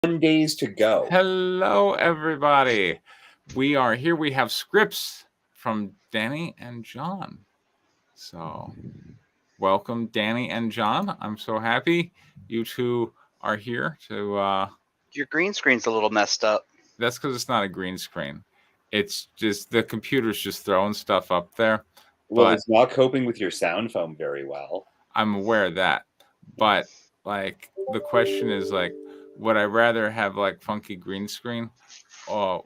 Days to go. Hello, everybody. We are here. We have scripts from Danny and John. So, welcome, Danny and John. I'm so happy you two are here to. Your green screen's a little messed up. That's because it's not a green screen. It's just the computer's just throwing stuff up there. Well, But it's not coping with your sound foam very well. I'm aware of that. But, the question is, would I rather have, funky green screen,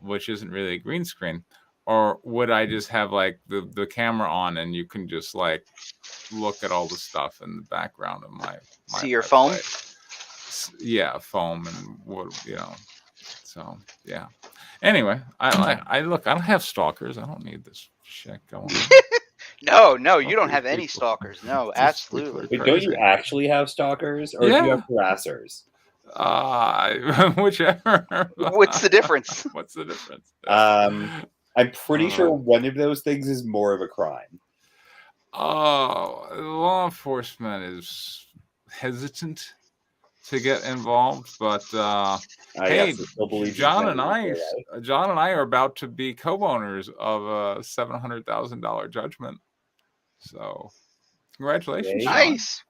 which isn't really a green screen, or would I just have, the camera on and you can just, look at all the stuff in the background of my See your phone? Yeah, foam and so, yeah. Anyway, I don't have stalkers. I don't need this shit going on. No, you don't have any stalkers. No, absolutely. But don't you actually have stalkers, or do you have harassers? Whichever. What's the difference? What's the difference? I'm pretty sure one of those things is more of a crime. Law enforcement is hesitant to get involved, but hey, John and I are about to be co-owners of a $700,000 judgment. So, congratulations! Nice.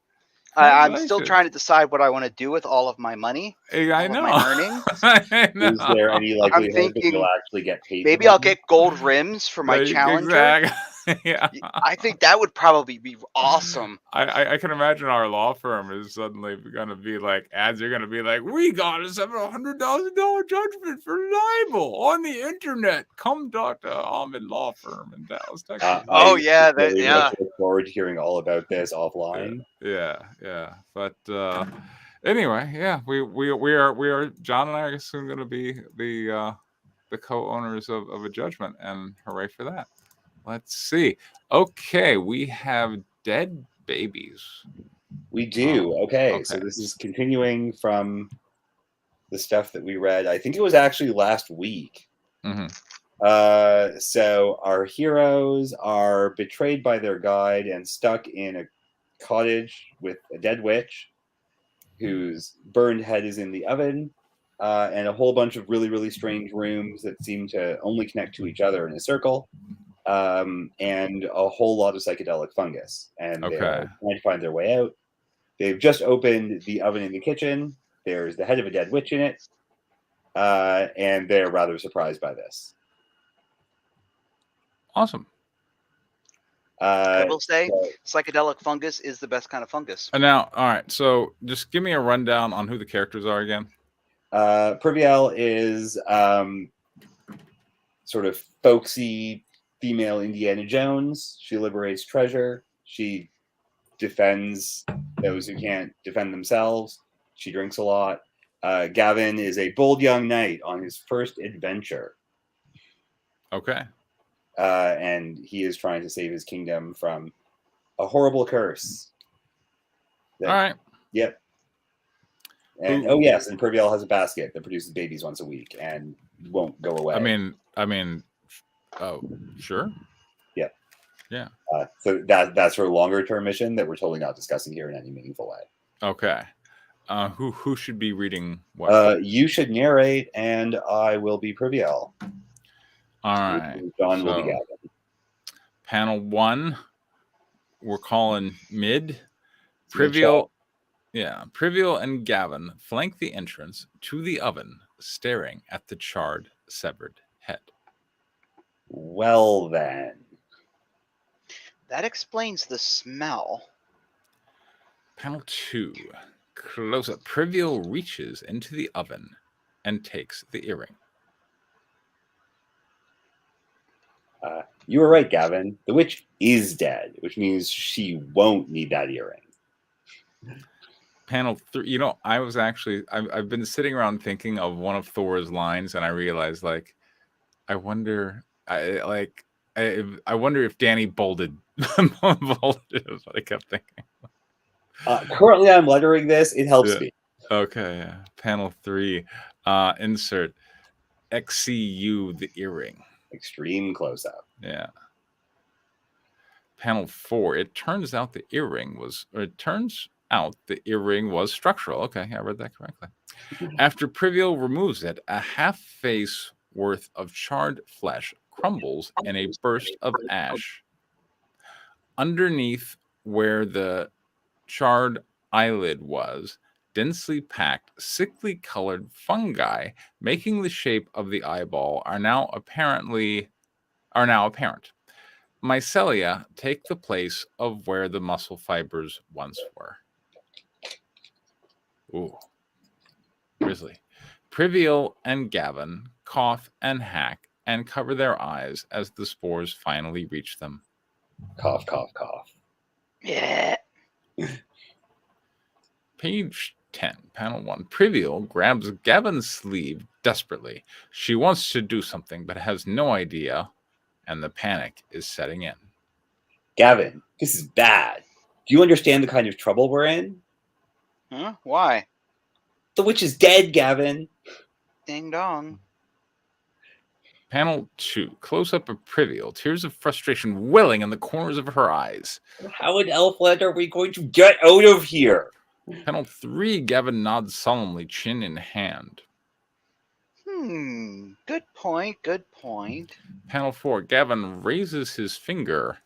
I'm still trying to decide what I want to do with all of my money. I know. My earnings. I know. Is there any likelihood that you'll actually get paid? Maybe I'll get gold rims for my Challenger. Exactly. Yeah. I think that would probably be awesome. I can imagine our law firm is suddenly going to be ads are going to be we got a $700,000 judgment for libel on the internet. Come talk to Ahmed Law Firm in Dallas, Texas. Yeah. Look forward to hearing all about this offline. Yeah. But anyway, yeah, we are John and I are soon going to be the co-owners of a judgment, and hooray for that. Let's see. Okay, we have dead babies. We do. Okay, so this is continuing from the stuff that we read. I think it was actually last week. Mm-hmm. So our heroes are betrayed by their guide and stuck in a cottage with a dead witch whose burned head is in the oven, and a whole bunch of really, really strange rooms that seem to only connect to each other in a circle. And a whole lot of psychedelic fungus, and they're trying to find their way out. They've just opened the oven in the kitchen. There's the head of a dead witch in it, and they're rather surprised by this. Awesome. I will say, psychedelic fungus is the best kind of fungus. Now, all right, so just give me a rundown on who the characters are again. Priviel is sort of folksy female Indiana Jones. She liberates treasure. She defends those who can't defend themselves. She drinks a lot. Gavin is a bold young knight on his first adventure. Okay. And he is trying to save his kingdom from a horrible curse. All right. Yep. And yes, and Priviel has a basket that produces babies once a week and won't go away. I mean. Oh, sure. Yeah. So that's her longer term mission that we're totally not discussing here in any meaningful way. Okay. Who should be reading what? You should narrate, and I will be Priviel. All right. John will be Gavin. Panel 1, we're calling mid. Priviel and Gavin flank the entrance to the oven, staring at the charred, severed head. Well, then. That explains the smell. Panel 2. Close up. Priviel reaches into the oven and takes the earring. You were right, Gavin. The witch is dead, which means she won't need that earring. Panel 3. I was actually... I've been sitting around thinking of one of Thor's lines, and I realized, I wonder... I wonder if Danny bolded. Bolded is what I kept thinking. Currently, I'm lettering this. It helps me. Okay. Yeah. Panel 3. Insert XCU the earring. Extreme close up. Yeah. Panel 4. It turns out the earring was. Or it turns out the earring was structural. Okay, I read that correctly. After Privial removes it, a half face worth of charred flesh crumbles in a burst of ash. Underneath where the charred eyelid was, densely packed, sickly colored fungi making the shape of the eyeball are now apparent. Mycelia take the place of where the muscle fibers once were. Ooh, grisly. Privial and Gavin cough and hack and cover their eyes as the spores finally reach them. Cough, cough, cough. Yeah. Page 10, panel 1. Privial grabs Gavin's sleeve desperately. She wants to do something but has no idea, and the panic is setting in. Gavin, this is bad. Do you understand the kind of trouble we're in? Huh? Why? The witch is dead, Gavin. Ding dong. Panel 2. Close-up of Privial. Tears of frustration welling in the corners of her eyes. How in Elfland are we going to get out of here? Panel 3. Gavin nods solemnly, chin in hand. Good point. Good point. Panel 4. Gavin raises his finger.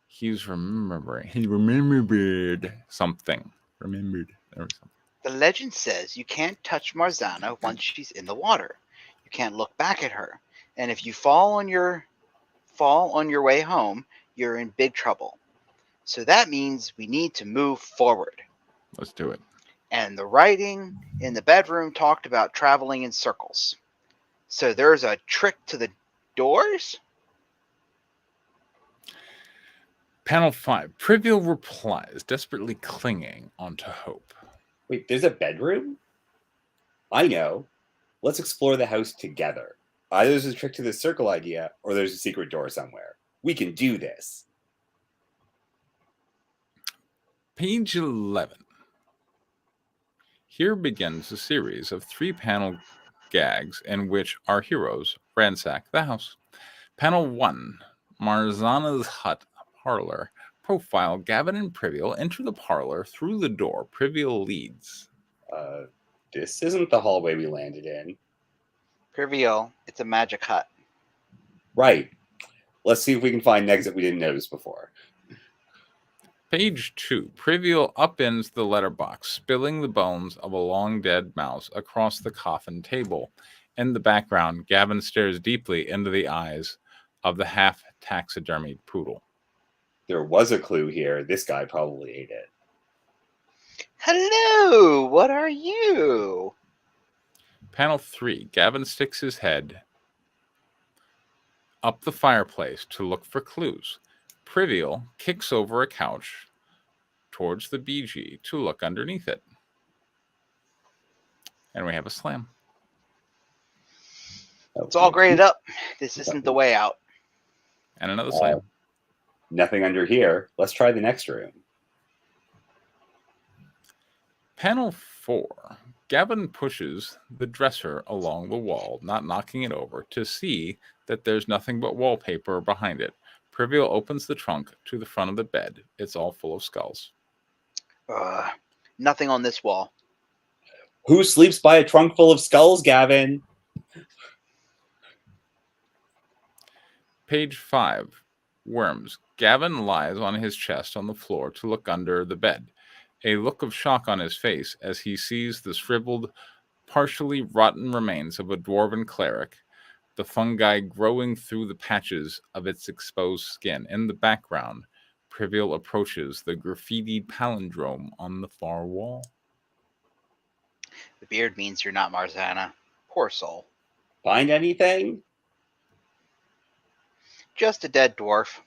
He's remembering. He remembered something. Remembered. There was something. The legend says you can't touch Marzana once she's in the water. You can't look back at her. And if you fall on your way home, you're in big trouble. So that means we need to move forward. Let's do it. And the writing in the bedroom talked about traveling in circles. So there's a trick to the doors? Panel 5. Privial replies, desperately clinging onto hope. Wait, there's a bedroom? I know. Let's explore the house together. Either there's a trick to the circle idea, or there's a secret door somewhere. We can do this. Page 11. Here begins a series of 3-panel gags in which our heroes ransack the house. Panel 1. Marzana's hut parlor. Profile. Gavin and Privial enter the parlor through the door. Privial leads. This isn't the hallway we landed in. Privial, it's a magic hut. Right. Let's see if we can find an exit we didn't notice before. Page 2. Privial upends the letterbox, spilling the bones of a long-dead mouse across the coffin table. In the background, Gavin stares deeply into the eyes of the half-taxidermied poodle. There was a clue here. This guy probably ate it. Hello, what are you? Panel 3. Gavin sticks his head up the fireplace to look for clues. Privial kicks over a couch towards the BG to look underneath it. And we have a slam. It's all graded up. This isn't the way out. And another slam. Nothing under here. Let's try the next room. Panel 4. Gavin pushes the dresser along the wall, not knocking it over, to see that there's nothing but wallpaper behind it. Privial opens the trunk to the front of the bed. It's all full of skulls. Nothing on this wall. Who sleeps by a trunk full of skulls, Gavin? Page 5. Worms. Gavin lies on his chest on the floor to look under the bed. A look of shock on his face as he sees the shriveled, partially rotten remains of a dwarven cleric, the fungi growing through the patches of its exposed skin. In the background, Privial approaches the graffitied palindrome on the far wall. The beard means you're not Marzana. Poor soul. Find anything? Just a dead dwarf.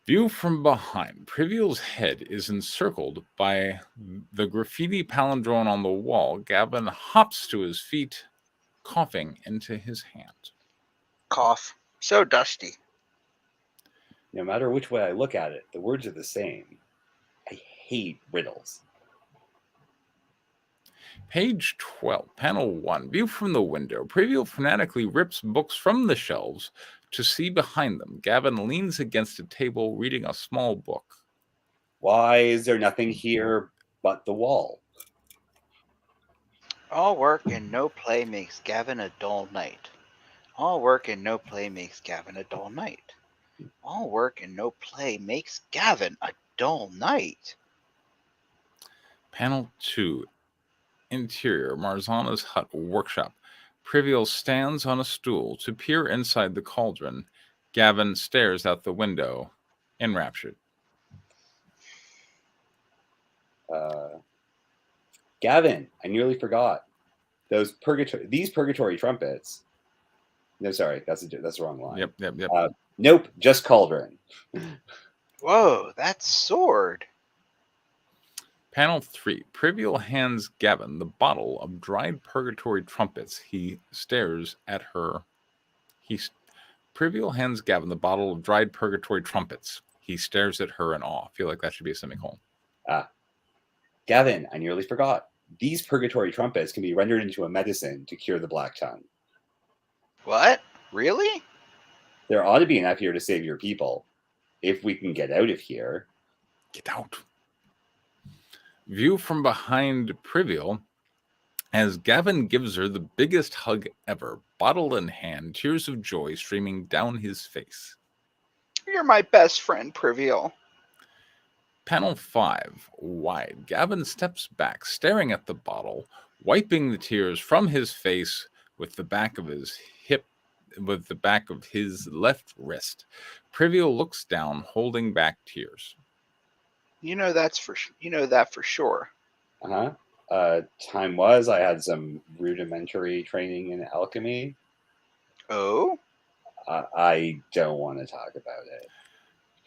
View from behind. Privial's head is encircled by the graffiti palindrome on the wall. Gavin hops to his feet, coughing into his hand. Cough. So dusty. No matter which way I look at it, the words are the same. I hate riddles. Page 12, panel 1. View from the window. Privial fanatically rips books from the shelves to see behind them. Gavin leans against a table reading a small book. Why is there nothing here but the wall? All work and no play makes Gavin a dull night. All work and no play makes Gavin a dull night. All work and no play makes Gavin a dull night. Panel 2. Interior, Marzana's hut workshop. Priviel stands on a stool to peer inside the cauldron. Gavin stares out the window, enraptured. Gavin, I nearly forgot. These purgatory trumpets. No, sorry, that's the wrong line. Yep. Nope, just cauldron. Whoa, that's sword. Panel 3. Priviel hands Gavin the bottle of dried purgatory trumpets. He stares at her. Priviel hands Gavin the bottle of dried purgatory trumpets. He stares at her in awe. I feel like that should be a semicolon. Gavin, I nearly forgot. These purgatory trumpets can be rendered into a medicine to cure the Black Tongue. What? Really? There ought to be enough here to save your people. If we can get out of here. Get out. View from behind Priviel as Gavin gives her the biggest hug ever, bottle in hand, tears of joy streaming down his face. You're my best friend, Priviel. Panel 5. Wide. Gavin steps back, staring at the bottle, wiping the tears from his face with the back of his left wrist. Priviel looks down, holding back tears. You know that for sure. Time was I had some rudimentary training in alchemy. Oh? I don't want to talk about it.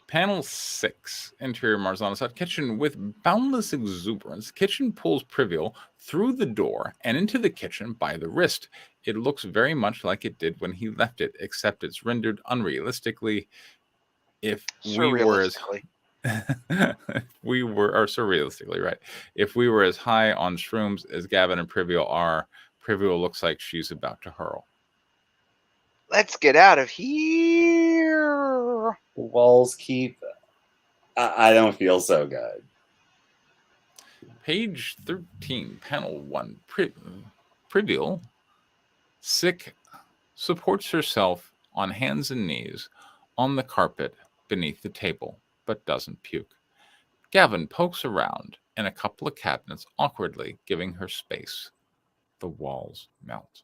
Panel 6. Interior, Marzana's hut kitchen with boundless exuberance. Kitchen pulls Priviel through the door and into the kitchen by the wrist. It looks very much like it did when he left it, except it's rendered unrealistically. Surrealistically, right. If we were as high on shrooms as Gavin and Priviel are, Priviel looks like she's about to hurl. Let's get out of here. Walls keep. I don't feel so good. Page 13, panel 1. Priviel, sick, supports herself on hands and knees on the carpet beneath the table, but doesn't puke. Gavin pokes around in a couple of cabinets, awkwardly giving her space. The walls melt.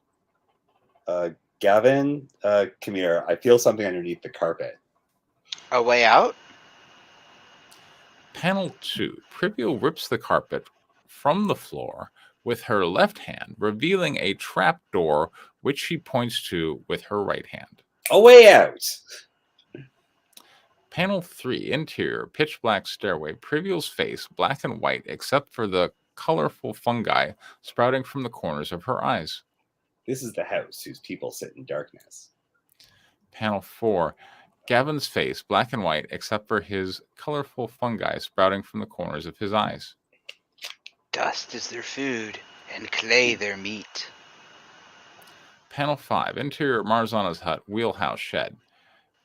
Gavin, come here. I feel something underneath the carpet. A way out? Panel 2. Priviel rips the carpet from the floor with her left hand, revealing a trap door, which she points to with her right hand. A way out! Panel 3. Interior, pitch black stairway. Priviel's face, black and white, except for the colorful fungi sprouting from the corners of her eyes. This is the house whose people sit in darkness. Panel 4. Gavin's face, black and white, except for his colorful fungi sprouting from the corners of his eyes. Dust is their food, and clay their meat. Panel 5. Interior, Marzana's hut, wheelhouse shed.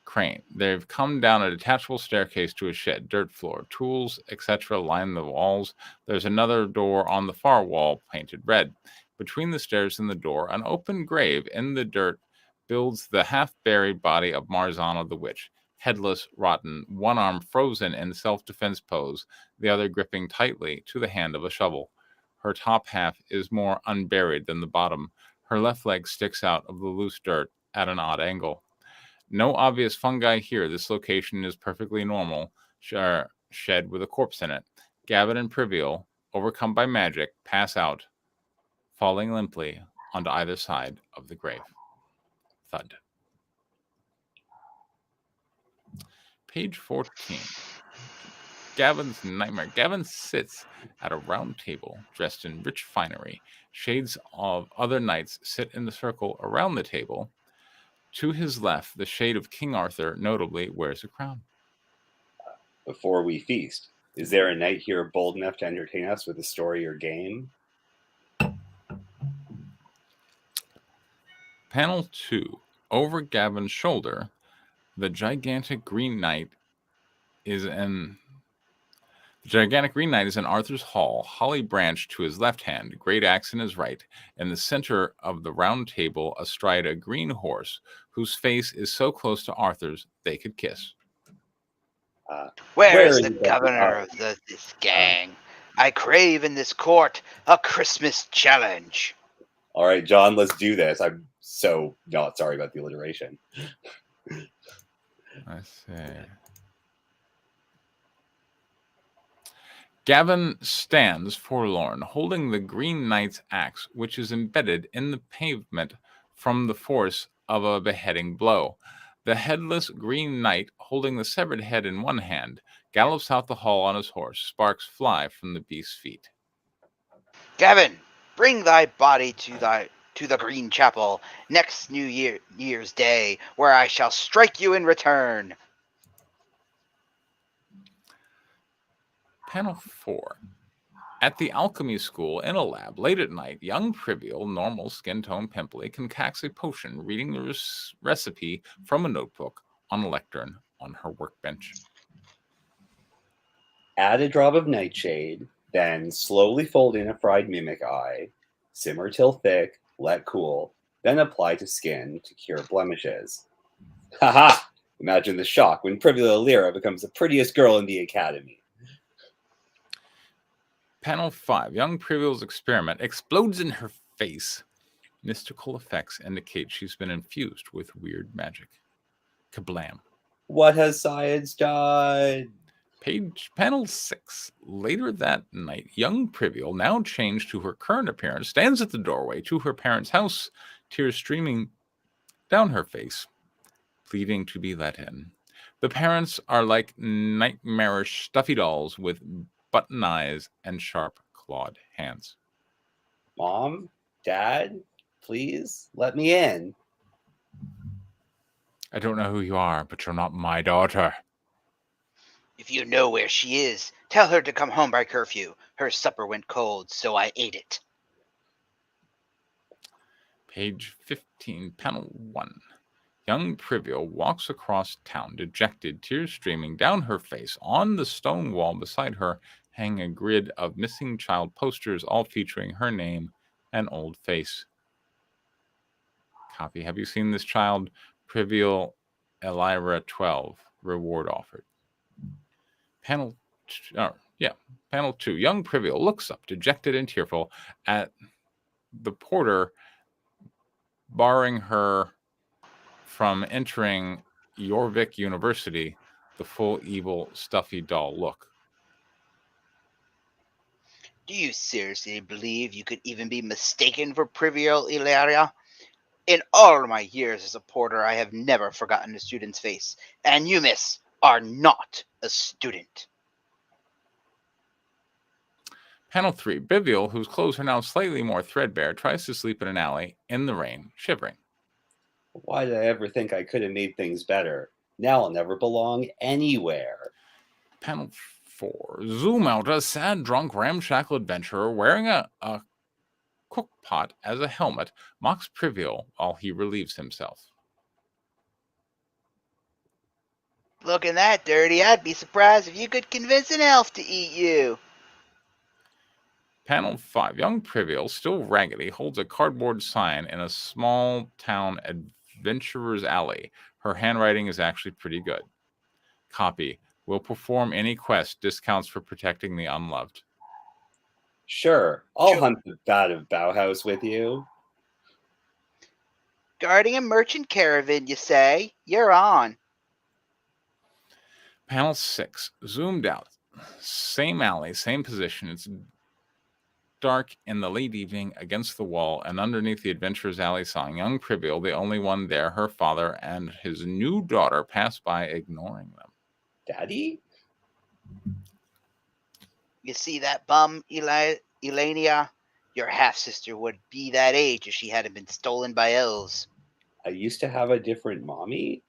Crane. They've come down a detachable staircase to a shed, dirt floor, tools, etc. line the walls. There's another door on the far wall, painted red. Between the stairs and the door, an open grave in the dirt builds the half-buried body of Marzana the witch, headless, rotten, one arm frozen in self-defense pose, the other gripping tightly to the hand of a shovel. Her top half is more unburied than the bottom. Her left leg sticks out of the loose dirt at an odd angle. No obvious fungi here. This location is perfectly normal. Shed with a corpse in it. Gavin and Priviel, overcome by magic, pass out, falling limply onto either side of the grave. Thud. Page 14. Gavin's nightmare. Gavin sits at a round table, dressed in rich finery. Shades of other knights sit in the circle around the table. To his left, the shade of King Arthur notably wears a crown. Before we feast, is there a knight here bold enough to entertain us with a story or game? Panel 2. Over Gavin's shoulder, the gigantic green knight is The gigantic Green Knight is in Arthur's hall, holly branch to his left hand, great axe in his right, in the center of the round table astride a green horse, whose face is so close to Arthur's they could kiss. Where Where is is the it that governor of this gang? I crave in this court a Christmas challenge. All right, John, let's do this. I'm so not sorry about the alliteration. Let's see. Gavin stands forlorn, holding the Green Knight's axe, which is embedded in the pavement from the force of a beheading blow. The headless Green Knight, holding the severed head in one hand, gallops out the hall on his horse. Sparks fly from the beast's feet. Gavin, bring thy body to the Green Chapel next Year's Day, where I shall strike you in return. Panel 4. At the alchemy school in a lab, late at night, young Trivial, normal skin tone pimply, concocts a potion, reading the recipe from a notebook on a lectern on her workbench. Add a drop of nightshade, then slowly fold in a fried mimic eye, simmer till thick, let cool, then apply to skin to cure blemishes. Haha! Imagine the shock when Privila Lyra becomes the prettiest girl in the academy. Panel 5. Young Privil's experiment explodes in her face. Mystical effects indicate she's been infused with weird magic. Kablam. What has science done? Panel 6. Later that night, young Privil, now changed to her current appearance, stands at the doorway to her parents' house, tears streaming down her face, pleading to be let in. The parents are like nightmarish stuffy dolls with button eyes and sharp clawed hands. Mom? Dad? Please, let me in. I don't know who you are, but you're not my daughter. If you know where she is, tell her to come home by curfew. Her supper went cold, so I ate it. Page 15, panel 1. Young Trivial walks across town, dejected, tears streaming down her face. On the stone wall beside her hang a grid of missing child posters, all featuring her name and old face. Copy. Have you seen this child? Trivial Elira 12. Reward offered. Panel 2. Young Trivial looks up, dejected and tearful, at the porter barring her from entering Jorvik University, the full evil, stuffy doll look. Do you seriously believe you could even be mistaken for Privial Ilaria? In all my years as a porter, I have never forgotten a student's face, and you, miss, are not a student. Panel 3. Bivial, whose clothes are now slightly more threadbare, tries to sleep in an alley in the rain, shivering. Why did I ever think I could have made things better? Now I'll never belong anywhere. Panel 4. Zoom out a sad, drunk, ramshackle adventurer wearing a cook pot as a helmet mocks Privial while he relieves himself. Looking that dirty, I'd be surprised if you could convince an elf to eat you. Panel 5. Young Privial, still raggedy, holds a cardboard sign in a small town adventurer's alley. Her handwriting is actually pretty good. Copy. Will perform any quest. Discounts for protecting the unloved. Sure, I'll hunt the bat of Bauhaus with you. Guarding a merchant caravan, you say? You're on. Panel 6. Zoomed out. Same alley, same position. It's dark in the late evening against the wall, and underneath the adventurer's alley sign, young Privial, the only one there, her father and his new daughter, pass by, ignoring them. Daddy? You see that bum, Elania? Your half-sister would be that age if she hadn't been stolen by elves. I used to have a different mommy?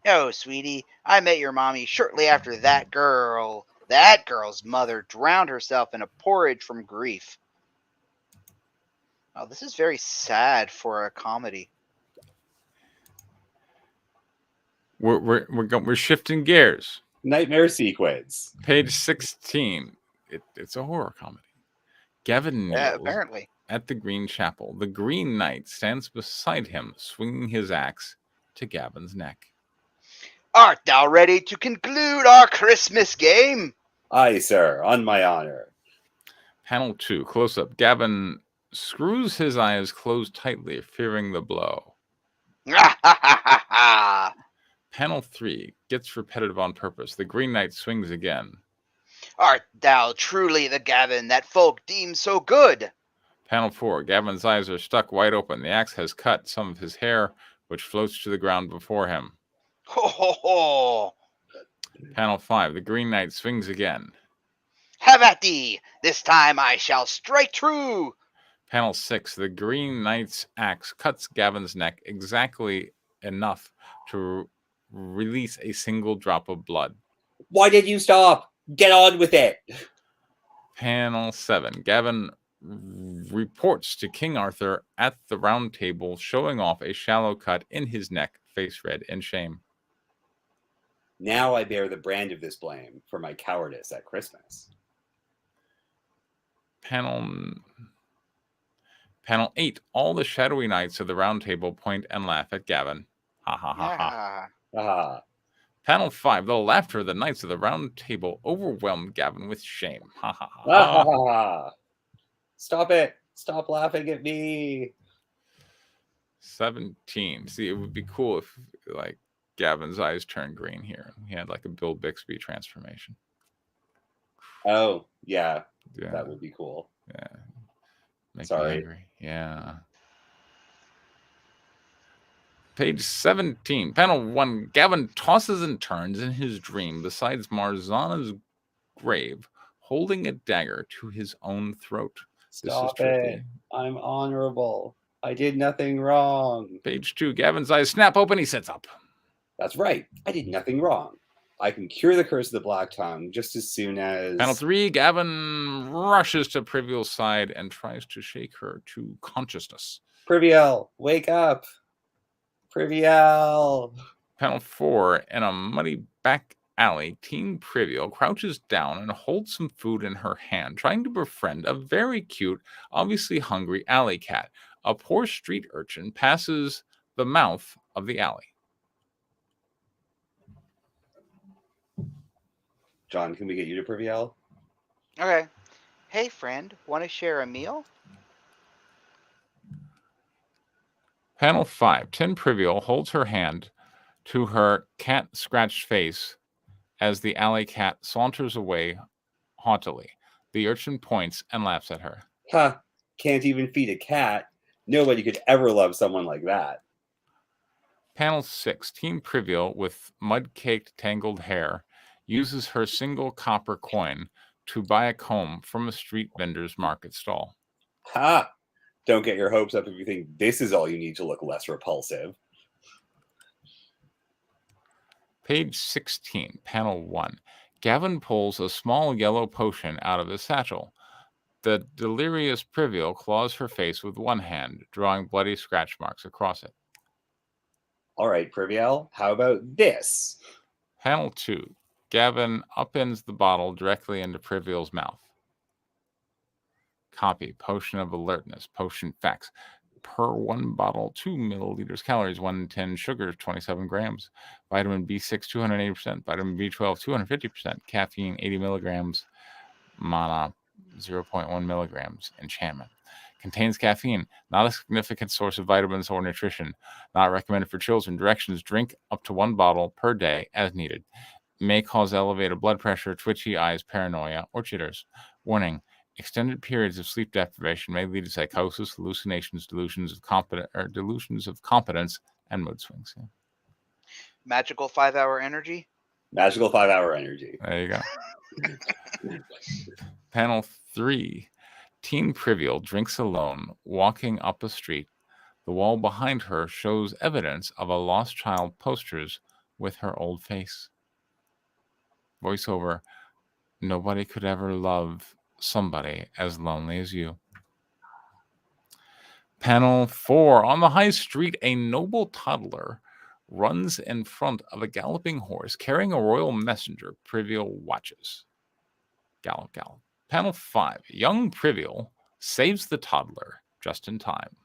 No, sweetie. I met your mommy shortly after that girl's mother drowned herself in a porridge from grief. Oh, this is very sad for a comedy. We're shifting gears. Nightmare sequence. Page 16. It's a horror comedy. Gavin Yeah, kneels apparently. at the Green Chapel. The Green Knight stands beside him, swinging his axe to Gavin's neck. Art thou ready to conclude our Christmas game? Aye, sir, on my honor. Panel 2, close up. Gavin screws his eyes closed tightly, fearing the blow. Panel 3 gets repetitive on purpose. The Green Knight swings again. Art thou truly the Gavin that folk deem so good? Panel 4, Gavin's eyes are stuck wide open. The axe has cut some of his hair, which floats to the ground before him. Ho ho ho! Panel 5, the Green Knight swings again. Have at thee! This time I shall strike true! Panel 6, the Green Knight's axe cuts Gavin's neck exactly enough to release a single drop of blood. Why did you stop? Get on with it. Panel 7, Gavin reports to King Arthur at the round table, showing off a shallow cut in his neck, face red in shame. Now I bear the brand of this blame for my cowardice at Christmas. Panel 8, all the shadowy knights of the round table point and laugh at Gavin. Ha ha ha ha. Ah. Panel 5, the laughter of the knights of the round table overwhelmed Gavin with shame. Ha ha ha. Ah. Stop it. Stop laughing at me. 17. See, it would be cool if, like, Gavin's eyes turned green here. He had, like, a Bill Bixby transformation. Oh, yeah. Yeah. That would be cool. Yeah. Make Sorry. me angry. Yeah. Page 17. Panel 1. Gavin tosses and turns in his dream beside Marzana's grave, holding a dagger to his own throat. Stop it. I'm honorable. I did nothing wrong. Page 2. Gavin's eyes snap open. He sits up. That's right. I did nothing wrong. I can cure the curse of the Black Tongue just as soon as... Panel 3. Gavin rushes to Priviel's side and tries to shake her to consciousness. Priviel, wake up. Priviel. Panel 4. In a muddy back alley, Teen Priviel crouches down and holds some food in her hand, trying to befriend a very cute, obviously hungry alley cat. A poor street urchin passes the mouth of the alley. John, can we get you to Priviel? Okay. Hey, friend, want to share a meal? Panel 5. Tin Priviel holds her hand to her cat-scratched face as the alley cat saunters away haughtily. The urchin points and laughs at her. Ha! Can't even feed a cat. Nobody could ever love someone like that. Panel 6. Teen Priviel, with mud-caked, tangled hair, uses her single copper coin to buy a comb from a street vendor's market stall. Ha! Don't get your hopes up if you think this is all you need to look less repulsive. Page 16, panel 1. Gavin pulls a small yellow potion out of his satchel. The delirious Priviel claws her face with one hand, drawing bloody scratch marks across it. All right, Priviel, how about this? Panel 2. Gavin upends the bottle directly into Priviel's mouth. Copy. Potion of alertness. Potion facts. Per one bottle, 2 milliliters calories, 110 sugar, 27 grams. Vitamin B6, 280%. Vitamin B12, 250%. Caffeine, 80 milligrams. Mana, 0.1 milligrams. Enchantment. Contains caffeine. Not a significant source of vitamins or nutrition. Not recommended for children. Directions: drink up to 1 bottle per day as needed. May cause elevated blood pressure, twitchy eyes, paranoia, or jitters. Warning: extended periods of sleep deprivation may lead to psychosis, hallucinations, delusions of competence, and mood swings. Yeah. Magical 5-hour energy? Magical 5-hour energy. There you go. Panel 3. Teen Priviel drinks alone, walking up a street. The wall behind her shows evidence of a lost child posters with her old face. Voiceover: nobody could ever love somebody as lonely as you. Panel 4. On the high street, a noble toddler runs in front of a galloping horse carrying a royal messenger. Privial watches. Gallop, gallop. Panel 5. Young Privial saves the toddler just in time.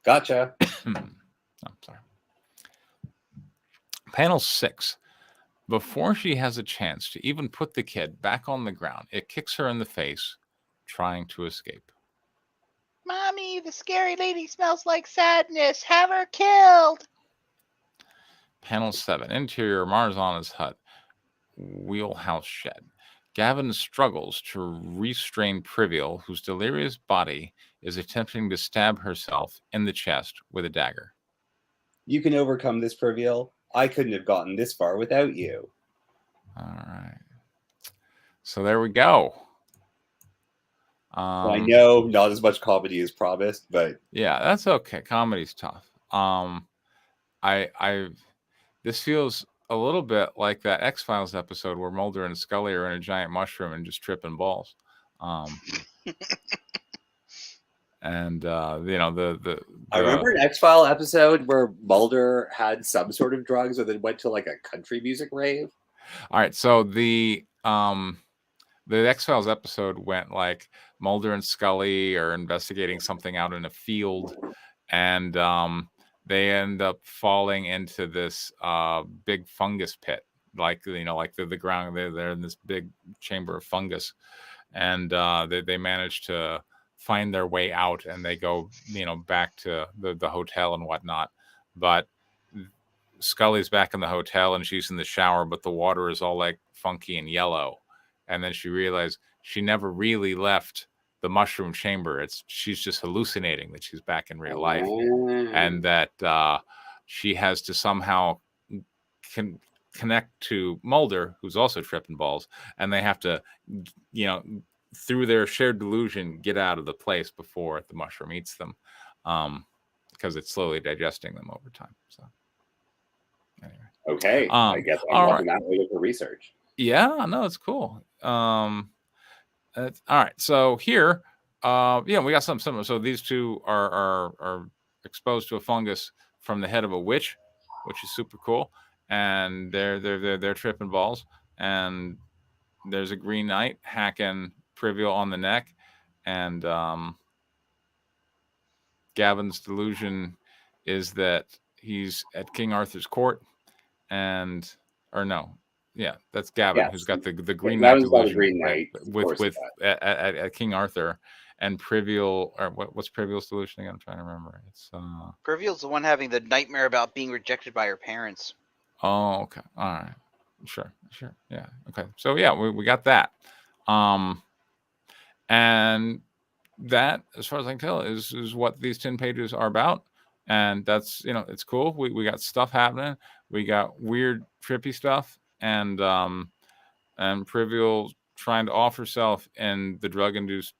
Gotcha. I'm sorry. Panel 6. Before she has a chance to even put the kid back on the ground, it kicks her in the face, trying to escape. Mommy, the scary lady smells like sadness. Have her killed. Panel 7. Interior Marzana's hut. Wheelhouse shed. Gavin struggles to restrain Privial, whose delirious body is attempting to stab herself in the chest with a dagger. You can overcome this, Privial. I couldn't have gotten this far without you. All right. So there we go. I know not as much comedy as promised, but yeah, that's okay. Comedy's tough. This feels a little bit like that X-Files episode where Mulder and Scully are in a giant mushroom and just tripping balls. And the I remember an X-File episode where Mulder had some sort of drugs or then went to like a country music rave. All right, so the X-Files episode went like Mulder and Scully are investigating something out in a field, and they end up falling into this big fungus pit, like the ground. They're in this big chamber of fungus, and they manage to find their way out, and they go back to the hotel and whatnot. But Scully's back in the hotel and she's in the shower, but the water is all like funky and yellow. And then she realized she never really left the mushroom chamber. She's just hallucinating that she's back in real life, and that she has to somehow connect to Mulder, who's also tripping balls, and they have to, through their shared delusion, get out of the place before the mushroom eats them, because it's slowly digesting them over time. So anyway. Okay, I guess I'm walking that way for research. Yeah, no, it's cool. All right, so here, we got something similar. So these two are exposed to a fungus from the head of a witch, which is super cool, and they're tripping balls, and there's a Green Knight hacking Privial on the neck, and Gavin's delusion is that he's at King Arthur's court, that's Gavin, who's got the Green Knight delusion, Green Knight, with at King Arthur, and Privial, or what's Privial's delusion again? I'm trying to remember. It's Privial's the one having the nightmare about being rejected by her parents. Oh, okay. All right. Sure. Yeah. Okay. So yeah, we got that. And that, as far as I can tell, is what these 10 pages are about. And that's, it's cool. We got stuff happening. We got weird, trippy stuff, and Privial trying to off herself in the drug-induced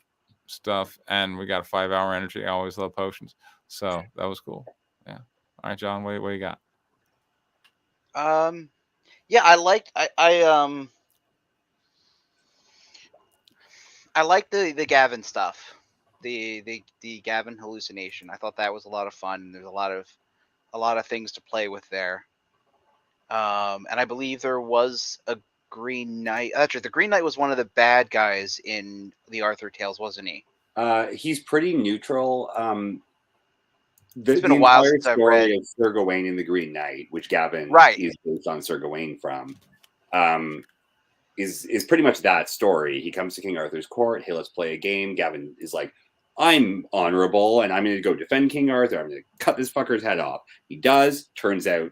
stuff. And we got a 5-hour energy. I always love potions. So that was cool. Yeah. All right, John, what do you got? Yeah, I liked the Gavin stuff, the Gavin hallucination. I thought that was a lot of fun. There's a lot of things to play with there. And I believe there was a Green Knight. That's right. The Green Knight was one of the bad guys in the Arthur Tales, wasn't he? He's pretty neutral. It's been a while since I've read of Sir Gawain and the Green Knight, which Gavin is based on Sir Gawain from, is pretty much that story. He comes to King Arthur's court. Hey, let's play a game. Gavin is like, I'm honorable, and I'm going to go defend King Arthur. I'm going to cut this fucker's head off. He does. Turns out,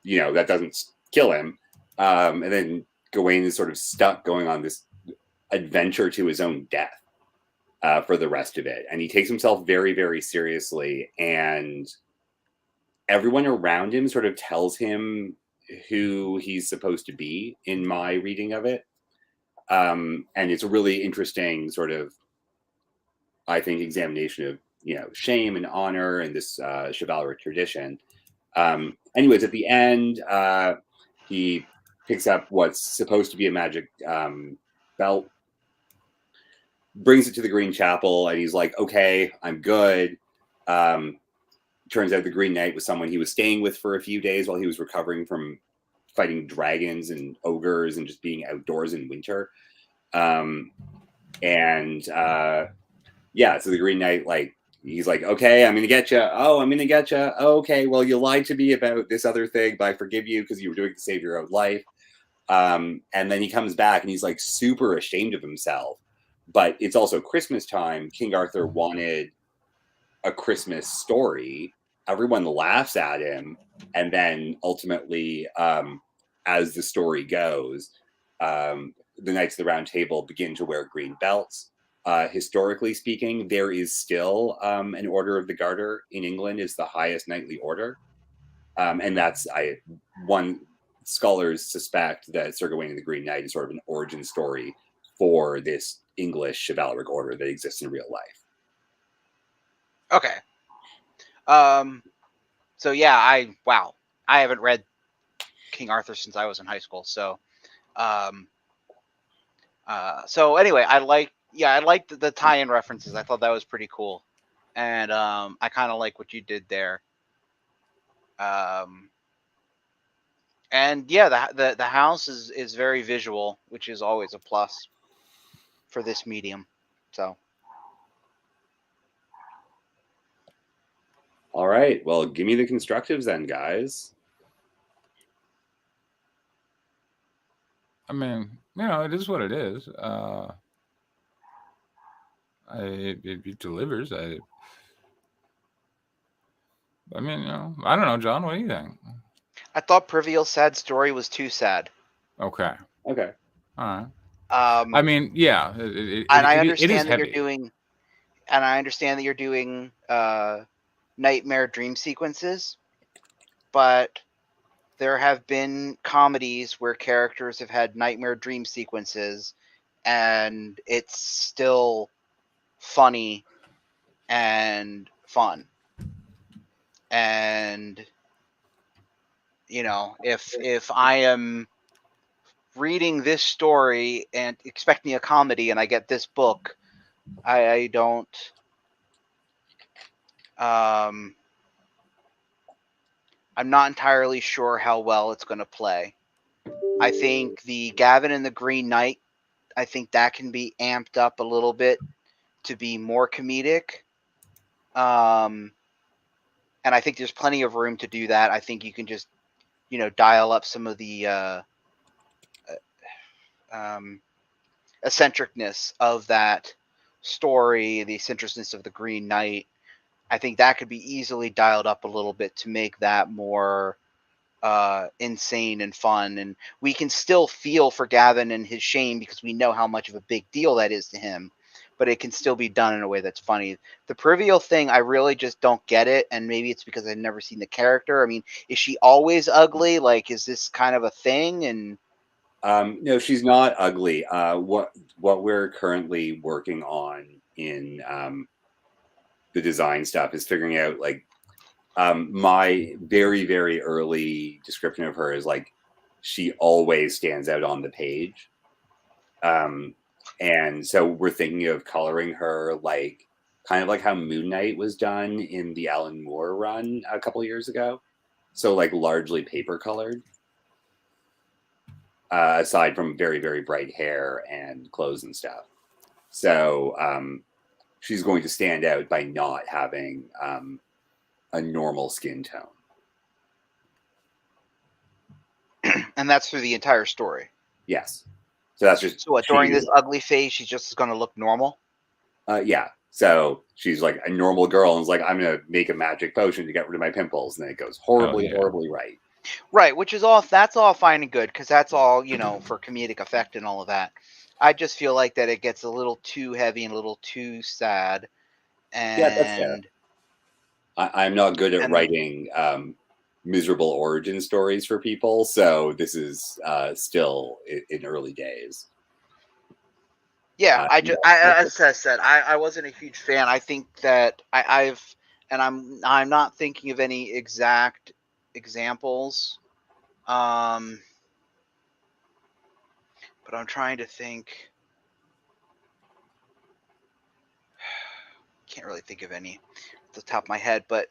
that doesn't kill him. And then Gawain is sort of stuck going on this adventure to his own death. For the rest of it. And he takes himself very, very seriously. And everyone around him sort of tells him who he's supposed to be, in my reading of it. And it's a really interesting sort of, I think, examination of, shame and honor and this chivalric tradition. Anyways, at the end, he picks up what's supposed to be a magic belt, brings it to the Green Chapel, and he's like, okay, I'm good. turns out the Green Knight was someone he was staying with for a few days while he was recovering from fighting dragons and ogres and just being outdoors in winter. So the Green Knight, like, he's like, okay, I'm gonna get you. Oh, I'm gonna get you. Oh, okay, well, you lied to me about this other thing, but I forgive you because you were doing it to save your own life. And then he comes back and he's like super ashamed of himself. But it's also Christmas time. King Arthur wanted a Christmas story. Everyone laughs at him, and then ultimately, as the story goes, the Knights of the Round Table begin to wear green belts. Historically speaking, there is still an Order of the Garter in England is the highest knightly order, and that's one scholars suspect that Sir Gawain and the Green Knight is sort of an origin story for this English chivalric order that exists in real life. Okay. So yeah, I haven't read King Arthur since I was in high school. So, so anyway, I liked the tie-in references. I thought that was pretty cool, and I kind of like what you did there. And yeah, the house is very visual, which is always a plus for this medium. So. All right. Well, give me the constructives then, guys. I mean, it is what it is. It delivers. I mean, I don't know, John. What do you think? I thought Privial's sad story was too sad. Okay. All right. I mean, yeah, I it understand is that heavy. you're doing, and I understand that you're doing nightmare dream sequences, but there have been comedies where characters have had nightmare dream sequences, and it's still funny and fun. And if I am reading this story and expecting a comedy, and I get this book, I don't. I'm not entirely sure how well it's going to play. I think the Gavin and the Green Knight, I think that can be amped up a little bit to be more comedic. And I think there's plenty of room to do that. I think you can just, dial up some of the eccentricness of that story, the eccentricness of the Green Knight. I think that could be easily dialed up a little bit to make that more insane and fun. And we can still feel for Gavin and his shame because we know how much of a big deal that is to him, but it can still be done in a way that's funny. The Privial thing, I really just don't get it, and maybe it's because I've never seen the character. I mean, is she always ugly? Like, is this kind of a thing? And no, she's not ugly. What we're currently working on in the design stuff is figuring out, like, my very, very early description of her is like she always stands out on the page. And so we're thinking of coloring her like kind of like how Moon Knight was done in the Alan Moore run a couple years ago. So like largely paper colored, aside from very, very bright hair and clothes and stuff. So she's going to stand out by not having a normal skin tone. and that's through the entire story. Yes. So that's just So what, during this ugly phase, she's just going to look normal? Yeah. So she's like a normal girl and is like, I'm going to make a magic potion to get rid of my pimples. And then it goes horribly, horribly right. Right, that's all fine and good because that's all, for comedic effect and all of that. I just feel like that it gets a little too heavy and a little too sad. And yeah, that's fair. I'm not good at writing miserable origin stories for people, so this is still in early days. Yeah, as I said, I wasn't a huge fan. I think that I'm not thinking of any exact examples, but I'm trying to think. Can't really think of any at the top of my head, but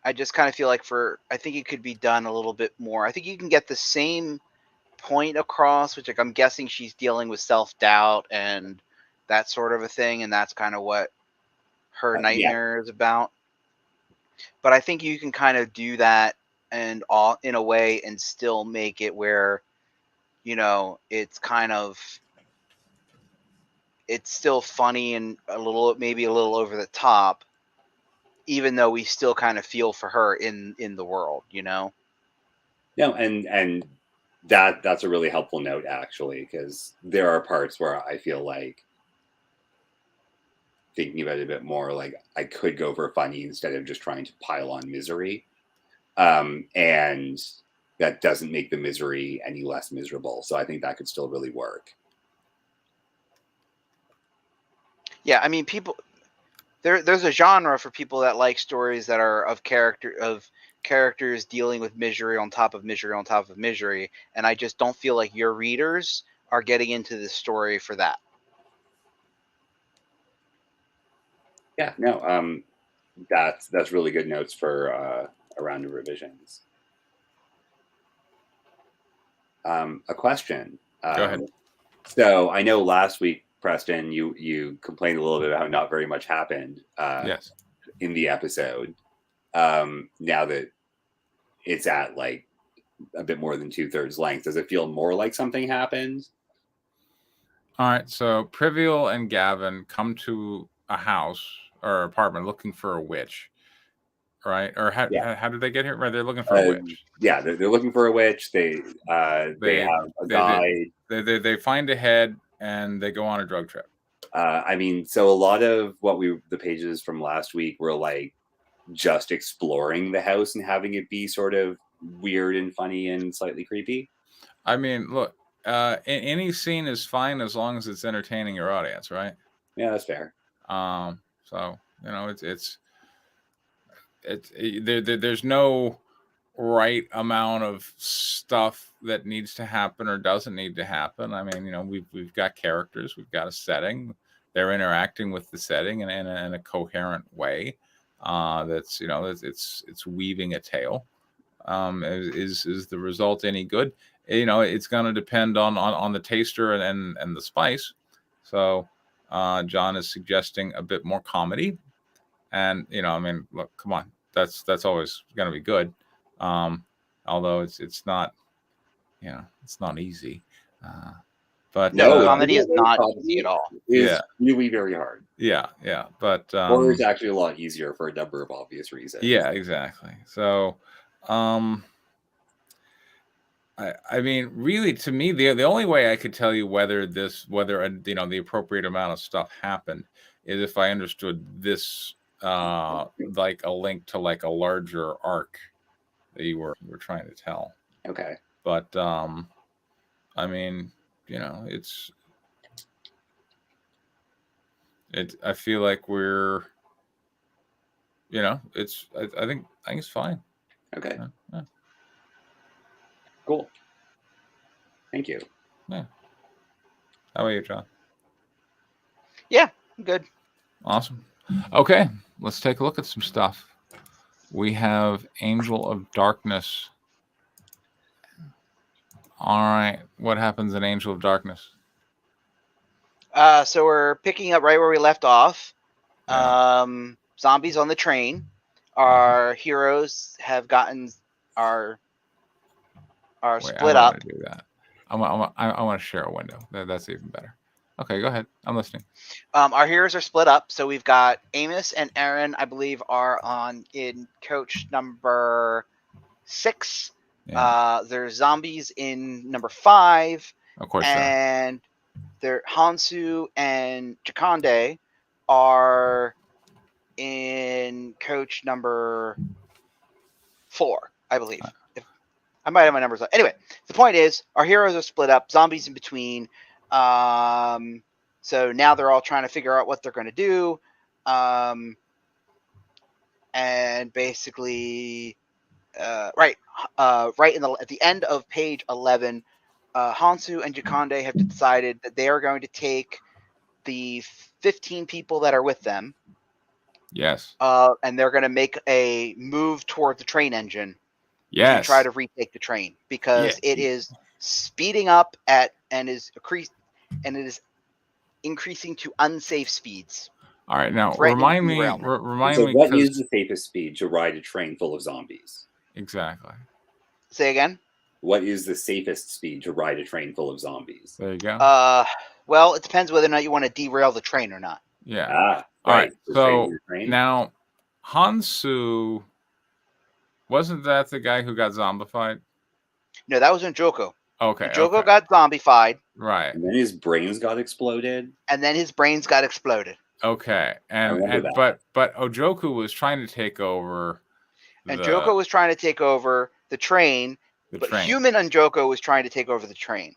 I just kind of feel like I think it could be done a little bit more. I think you can get the same point across, which, like, I'm guessing she's dealing with self-doubt and that sort of a thing, and that's kind of what her Yeah. nightmare is about. But I think you can kind of do that and all in a way and still make it where, you know, it's still funny and maybe a little over the top, even though we still kind of feel for her in the world, you know? No, and that's a really helpful note, actually, because there are parts where I feel like, thinking about it a bit more, like I could go for funny instead of just trying to pile on misery. And that doesn't make the misery any less miserable. So I think that could still really work. Yeah, I mean, there's a genre for people that like stories that are of characters dealing with misery on top of misery on top of misery, and I just don't feel like your readers are getting into this story for that. Yeah, no, that's really good notes for a round of revisions. A question. Go ahead. So I know last week, Preston, you complained a little bit about how not very much happened Yes. in the episode. Now that it's at like a bit more than 2/3 length, does it feel more like something happened? All right. So Privial and Gavin come to a house or apartment looking for a witch, right? Or how did they get here? Right, they're looking for a witch. Yeah, they're looking for a witch. They have a guide. They find a head and they go on a drug trip. I mean, so a lot of the pages from last week were like just exploring the house and having it be sort of weird and funny and slightly creepy. I mean, look, any scene is fine as long as it's entertaining your audience, right? Yeah, that's fair. So you know, there's no right amount of stuff that needs to happen or doesn't need to happen. I mean, you know, we've got characters, we've got a setting, they're interacting with the setting in a coherent way. That's, you know, it's weaving a tale. Is the result any good? You know, it's going to depend on the taster and the spice. So John is suggesting a bit more comedy, and you know, I mean, look, come on, that's always going to be good. Although it's not, you know, it's not easy. But no, comedy is not easy at all. It's really very hard. Yeah, but horror is actually a lot easier for a number of obvious reasons. Yeah, exactly. So, I mean, really, to me, the only way I could tell you whether you know, the appropriate amount of stuff happened is if I understood this like a link to like a larger arc that you were trying to tell. Okay. But I mean, you know, I feel like we're, you know, I think it's fine. Okay. Yeah. Cool. Thank you. Yeah. How about you, John? Yeah, I'm good. Awesome. Okay, let's take a look at some stuff. We have Angel of Darkness. All right, what happens in Angel of Darkness? So we're picking up right where we left off. Yeah. Zombies on the train. Our heroes have gotten are split up. I want to do that. I want to share a window. That's even better. Okay, go ahead. I'm listening. Our heroes are split up. So we've got Amos and Aaron, I believe, are in coach number 6. Yeah. There's zombies in number 5. Of course. And there Hansu and Chakande are in coach number 4, I believe. I might have my numbers. Anyway, the point is, our heroes are split up, zombies in between. So now they're all trying to figure out what they're going to do. And basically, at the end of page 11, Hansu and Jakande have decided that they are going to take the 15 people that are with them Yes. And they're going to make a move toward the train engine Yes. to try to retake the train because Yeah. it is speeding up and it is increasing to unsafe speeds. All right, now Threatening remind me, derailment. remind So me, what is because the safest speed to ride a train full of zombies? exactly. Say again? What is the safest speed to ride a train full of zombies? There you go. Well, it depends whether or not you want to derail the train or not. Yeah. Ah, All right. right. Restraining So the train? now, Hansu, wasn't that the guy who got zombified? No, that was Njoko. Okay. Njoko Okay. got zombified, Right. And then his brains got exploded. and then his brains got exploded. Okay. I remember that. But Ojoku was trying to take over And Njoko was trying to take over the train, but train. human Njoko was trying to take over the train.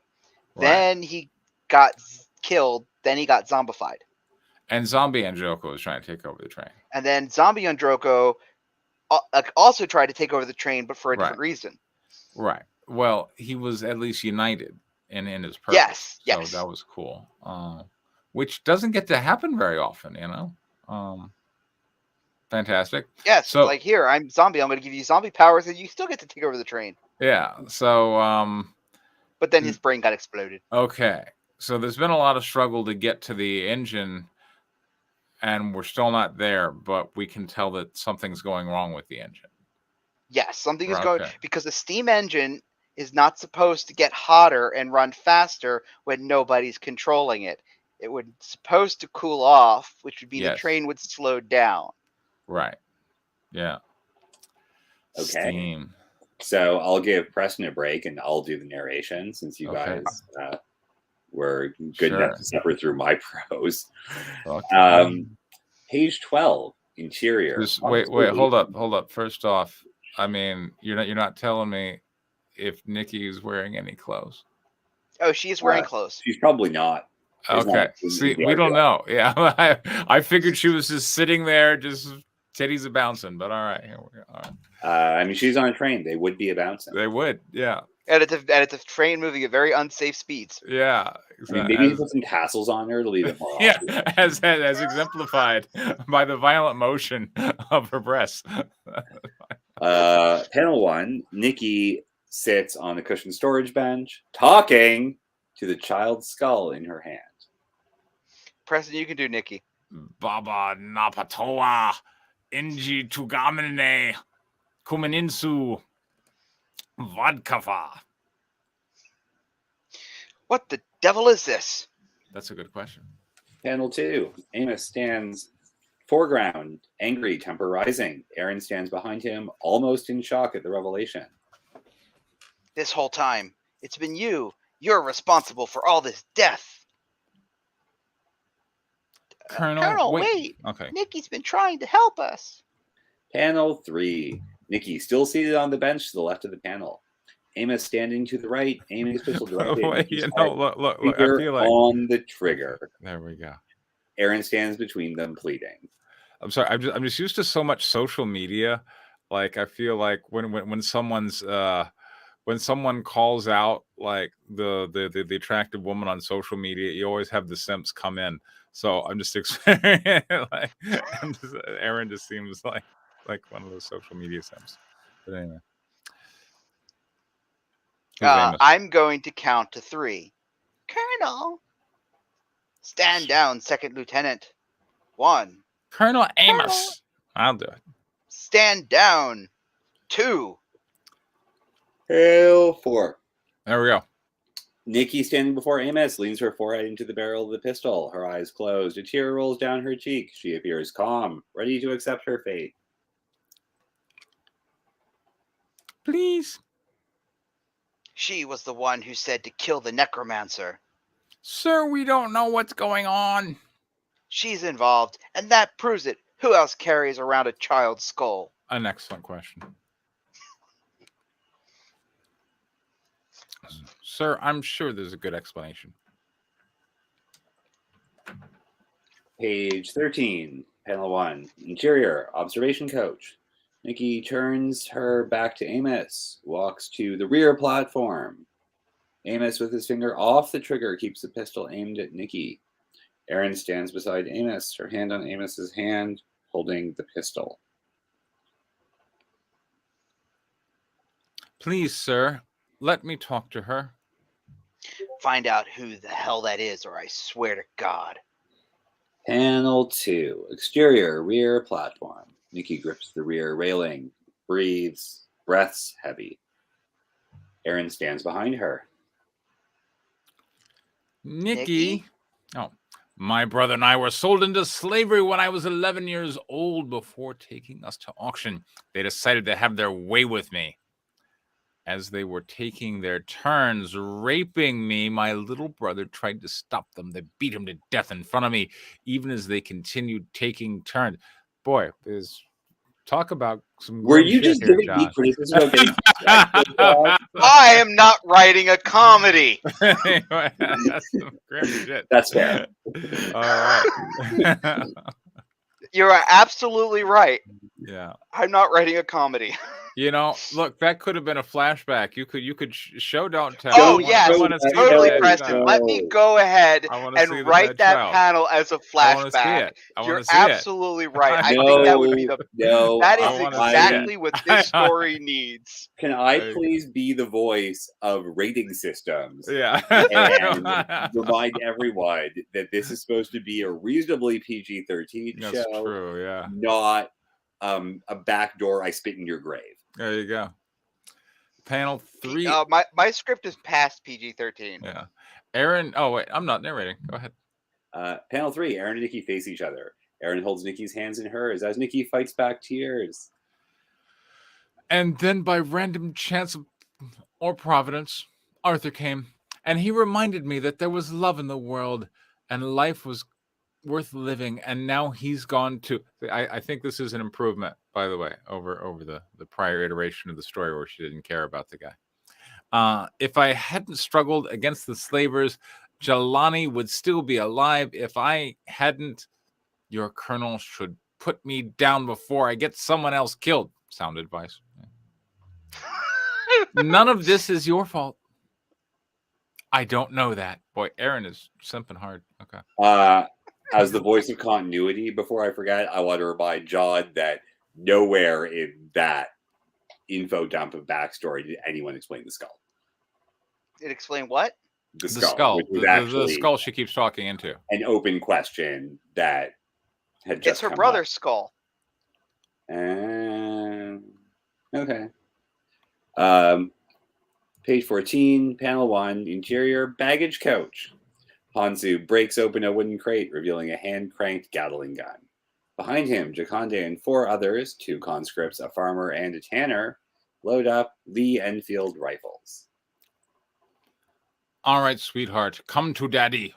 Right. Then he got killed. Then he got zombified. And zombie Anjoko was trying to take over the train. And then zombie Androko also tried to take over the train, but for a different reason. Right. Well, he was at least united in his purpose. Yes. So Yes. that was cool. Which doesn't get to happen very often, you know. Fantastic. Yes. So like here, I'm zombie. I'm going to give you zombie powers, and you still get to take over the train. yeah. So but then his brain got exploded. Okay. So there's been a lot of struggle to get to the engine, and we're still not there, but we can tell that something's going wrong with the engine. Yes, something is going because the steam engine is not supposed to get hotter and run faster when nobody's controlling it. It would supposed to cool off, which would be the train would slow down. Right. Yeah. Okay. Steam. So I'll give Preston a break and I'll do the narration since you guys were good enough to suffer through my prose. Page 12, interior. Wait, hold up. First off, I mean, you're not telling me if Nikki is wearing any clothes. Oh, she is wearing clothes. She's probably not. Okay. See, we don't know. Yeah, I figured she was just sitting there, just titties a bouncing. But all right, here we go. All right. I mean, she's on a train. They would be a bouncing. They would, yeah. And it's a train moving at very unsafe speeds. Yeah, exactly. I mean, maybe put some tassels on her to leave it more. Yeah, as exemplified by the violent motion of her breasts. Panel 1, Nikki sits on the cushioned storage bench, talking to the child's skull in her hand. Preston, you can do Nikki. Baba Napatoa, Inji Tugamine, Kumaninsu, Vodkafa. What the devil is this? That's a good question. Panel 2, Amos stands foreground, angry, temper rising. Aaron stands behind him, almost in shock at the revelation. This whole time, it's been you. You're responsible for all this death. Colonel, wait. Okay. Nikki's been trying to help us. Panel 3. Nikki still seated on the bench to the left of the panel. Amos standing to the right, aiming his pistol directly at Nikki's head. Look, I feel like on the trigger. There we go. Aaron stands between them, pleading. I'm sorry. I'm just used to so much social media. Like I feel like when someone's when someone calls out like the attractive woman on social media, you always have the simps come in. So I'm just like Aaron just seems like one of those social media simps. But anyway. I'm going to count to 3. Colonel. Stand down, Second Lieutenant. 1. Colonel Amos. I'll do it. Stand down. 2. Hail 4. There we go. Nikki, standing before Amos, leans her forehead into the barrel of the pistol, her eyes closed. A tear rolls down her cheek. She appears calm, ready to accept her fate. Please. She was the one who said to kill the necromancer. Sir, we don't know what's going on. She's involved, and that proves it. Who else carries around a child's skull? An excellent question. Sir, I'm sure there's a good explanation. Page 13, panel 1. Interior, observation coach. Nikki turns her back to Amos, walks to the rear platform. Amos, with his finger off the trigger, keeps the pistol aimed at Nikki. Aaron stands beside Amos, her hand on Amos's hand, holding the pistol. Please, sir, let me talk to her. Find out who the hell that is, or I swear to God. Panel 2. Exterior, rear platform. Nikki grips the rear railing, breathes, breaths heavy. Aaron stands behind her. Nikki? Oh, my brother and I were sold into slavery when I was 11 years old. Before taking us to auction, they decided to have their way with me. As they were taking their turns raping me, my little brother tried to stop them. They beat him to death in front of me, even as they continued taking turns. Boy, there's talk about some Were grim you shit just here, giving me John. criticism about getting distracted, John? I am not writing a comedy. Anyway, that's some grim shit. That's fair. All right. You're absolutely right. Yeah. I'm not writing a comedy. You know, look, that could have been a flashback. You could show, don't tell. Oh, I yes, want to see totally, that. Preston. Let me go ahead I wanna see and the write dead that child. panel as a I want to see flashback. it. I You're want to see it. absolutely right. I No, think that would be the. No, That I is wanna see exactly it. what this story needs. Can I There you go. please be the voice of rating systems Yeah. and remind everyone that this is supposed to be a reasonably PG-13 That's show, true, yeah. not a backdoor I spit in your grave. There you go. Panel 3. My script is past PG-13. Yeah. Aaron, oh wait, I'm not narrating. Go ahead. Panel 3, Aaron and Nikki face each other. Aaron holds Nikki's hands in hers as Nikki fights back tears. And then by random chance or providence, Arthur came, and he reminded me that there was love in the world and life was worth living, and now he's gone to. I think this is an improvement, by the way, over the prior iteration of the story where she didn't care about the guy. If I hadn't struggled against the slavers, Jelani would still be alive. If I hadn't, your colonel should put me down before I get someone else killed. Sound advice. None of this is your fault. I don't know that. Boy, Aaron is simping hard. Okay. As the voice of continuity, before I forget, I want to remind John that nowhere in that info dump of backstory did anyone explain the skull. It explained what? The skull. Which was The actually skull she keeps talking into. an open question that had just It's her come brother's skull. Okay. Page 14, panel 1, interior baggage coach. Hansu breaks open a wooden crate, revealing a hand-cranked Gatling gun. Behind him, Jaconde and 4 others, 2 conscripts, a farmer, and a tanner, load up Lee Enfield rifles. All right, sweetheart, come to daddy.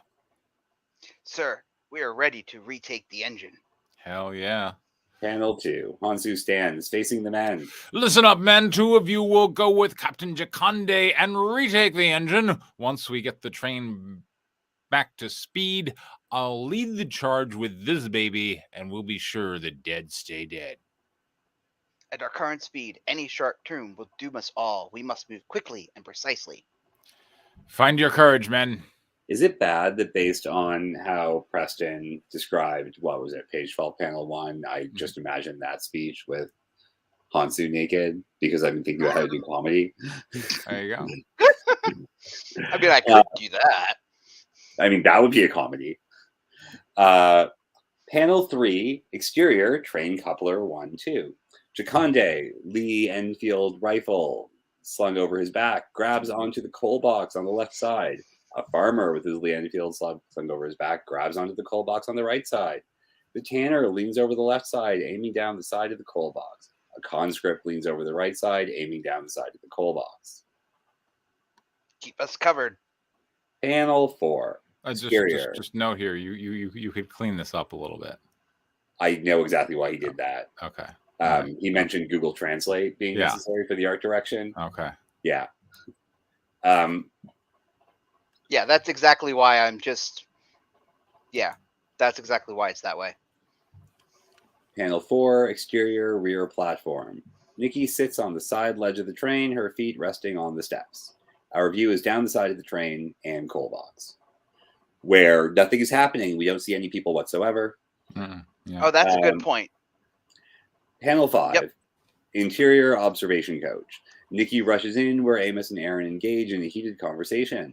Sir, we are ready to retake the engine. Hell yeah. Panel 2, Hansu stands, facing the men. Listen up, men. 2 of you will go with Captain Jaconde and retake the engine. Once we get the train back to speed, I'll lead the charge with this baby, and we'll be sure the dead stay dead. At our current speed, any sharp turn will doom us all. We must move quickly and precisely. Find your courage, men. Is it bad that based on how Preston described, what was it, page 12, panel 1, I just imagined that speech with Hansu naked because I've been thinking about how to do comedy? There you go. I mean, I could do that. I mean, that would be a comedy. Panel 3, exterior, train coupler 1, 2. Jaconde, Lee Enfield rifle slung over his back, grabs onto the coal box on the left side. A farmer with his Lee Enfield slung over his back grabs onto the coal box on the right side. The tanner leans over the left side, aiming down the side of the coal box. A conscript leans over the right side, aiming down the side of the coal box. Keep us covered. Panel 4. Just note here, you could clean this up a little bit. I know exactly why he did that. Okay. He mentioned Google Translate being necessary for the art direction. Okay. Yeah. Yeah, that's exactly why I'm just... Yeah, that's exactly why it's that way. Panel 4, exterior rear platform. Nikki sits on the side ledge of the train, her feet resting on the steps. Our view is down the side of the train and coal box, where nothing is happening. We don't see any people whatsoever. Yeah. Oh, that's a good point. Panel 5. Yep. Interior observation coach. Nikki rushes in where Amos and Aaron engage in a heated conversation.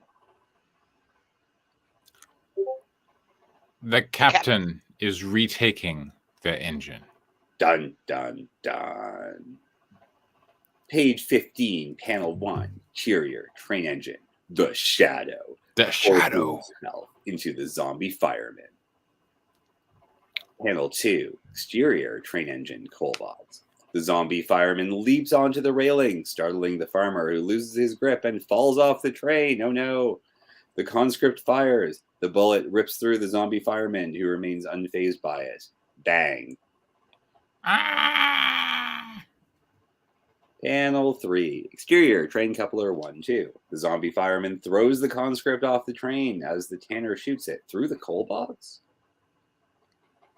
The captain is retaking the engine. Dun, dun, dun. Page 15, panel 1. Interior train engine. The Shadow. The Shadow. Himself into the zombie fireman. Panel 2. Exterior train engine Colbots. The zombie fireman leaps onto the railing, startling the farmer, who loses his grip and falls off the train. Oh no. The conscript fires. The bullet rips through the zombie fireman, who remains unfazed by it. Bang. Ah! Panel 3. Exterior train coupler 1-2. The zombie fireman throws the conscript off the train as the tanner shoots it through the coal box.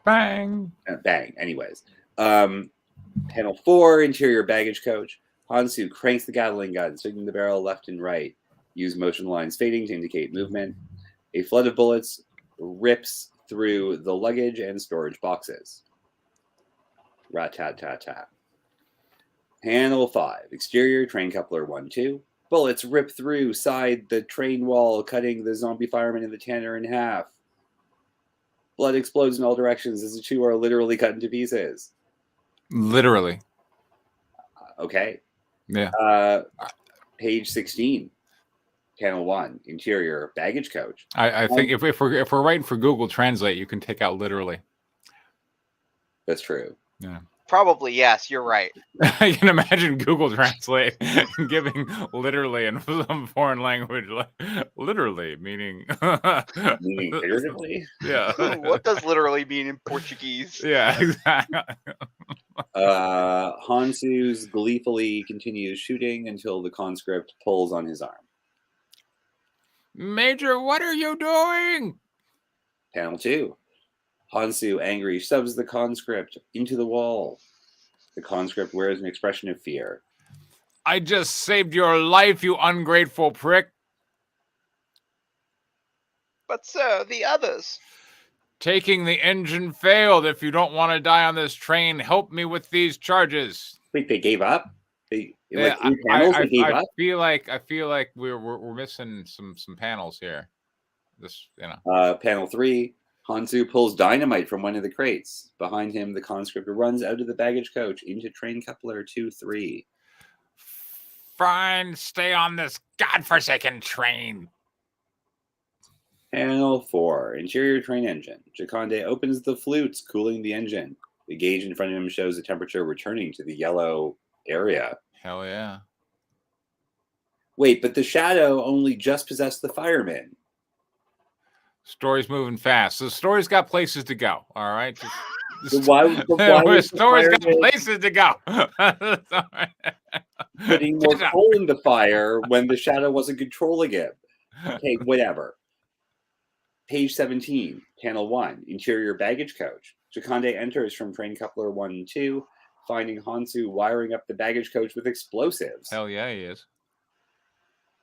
Bang. Bang. Anyways. Panel 4. Interior baggage coach. Hansu cranks the Gatling gun, swinging the barrel left and right. Use motion lines fading to indicate movement. A flood of bullets rips through the luggage and storage boxes. Rat-tat-tat-tat. Panel 5. Exterior train coupler 1-2. Bullets rip through the train wall, cutting the zombie fireman and the tanner in half. Blood explodes in all directions as the two are literally cut into pieces. Literally. Okay. Yeah. Page 16. Panel 1. Interior baggage coach. I think if we're writing for Google Translate, you can take out literally. That's true. Yeah. Probably, yes, you're right. I can imagine Google Translate giving literally in some foreign language, literally meaning Meaning figuratively? Yeah. What does literally mean in Portuguese? Yeah, exactly. Hansu's gleefully continues shooting until the conscript pulls on his arm. Major, what are you doing? Panel 2. Hansu, angry, shoves the conscript into the wall. The conscript wears an expression of fear. I just saved your life, you ungrateful prick. But sir, the others. Taking the engine failed. If you don't want to die on this train, help me with these charges. Wait, they gave up? They Yeah, three panels, they gave up? I feel like we're missing some panels here. This, you know. Panel 3. Hansu pulls dynamite from one of the crates. Behind him, the conscript runs out of the baggage coach into train coupler 2-3. Fine, stay on this godforsaken train. Panel 4. Interior train engine. Jaconde opens the flutes, cooling the engine. The gauge in front of him shows the temperature returning to the yellow area. Hell yeah. Wait, but the Shadow only just possessed the fireman. Story's moving fast. So the story's got places to go. All right. So why the story's got places to go. Putting more coal in the fire when the Shadow wasn't controlling him. Okay, whatever. Page 17, panel 1, interior baggage coach. Jaconde enters from train coupler 1-2, finding Hansu wiring up the baggage coach with explosives. Hell yeah, he is.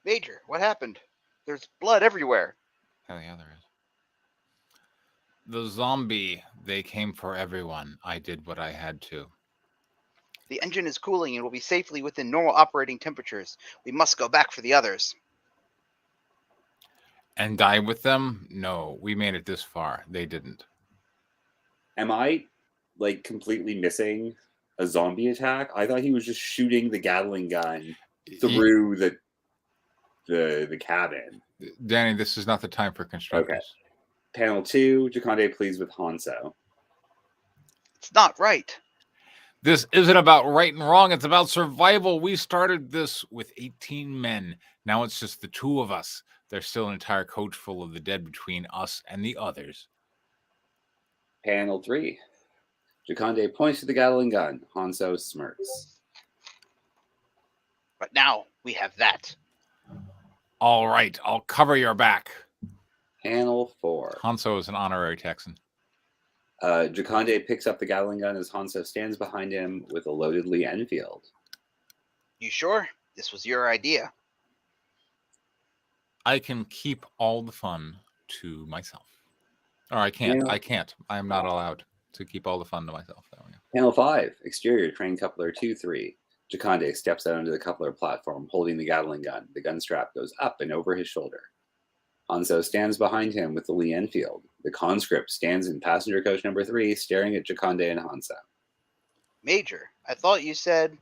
Major, what happened? There's blood everywhere. Hell yeah, there is. The zombie, they came for everyone. I did what I had to. The engine is cooling and will be safely within normal operating temperatures. We must go back for the others. And die with them? No, we made it this far. They didn't. Am I, completely missing a zombie attack? I thought he was just shooting the Gatling gun through the cabin. Danny, this is not the time for constructors. Okay. Panel 2, Jaconde pleads with Hanso. It's not right. This isn't about right and wrong. It's about survival. We started this with 18 men. Now it's just the two of us. There's still an entire coach full of the dead between us and the others. Panel 3. Jaconde points to the Gatling gun. Hanso smirks. But now we have that. All right, I'll cover your back. Panel 4. Hanso is an honorary Texan. Jaconde picks up the Gatling gun as Hanso stands behind him with a loaded Lee Enfield. You sure? This was your idea. I can keep all the fun to myself. Or I can't. Yeah. I can't. I am not allowed to keep all the fun to myself. There we go. Panel 5, exterior, train coupler 2-3. Jaconde steps out onto the coupler platform, holding the Gatling gun. The gun strap goes up and over his shoulder. Hanso stands behind him with the Lee Enfield. The conscript stands in passenger coach number 3, staring at Jaconde and Hanso. Major, I thought you said...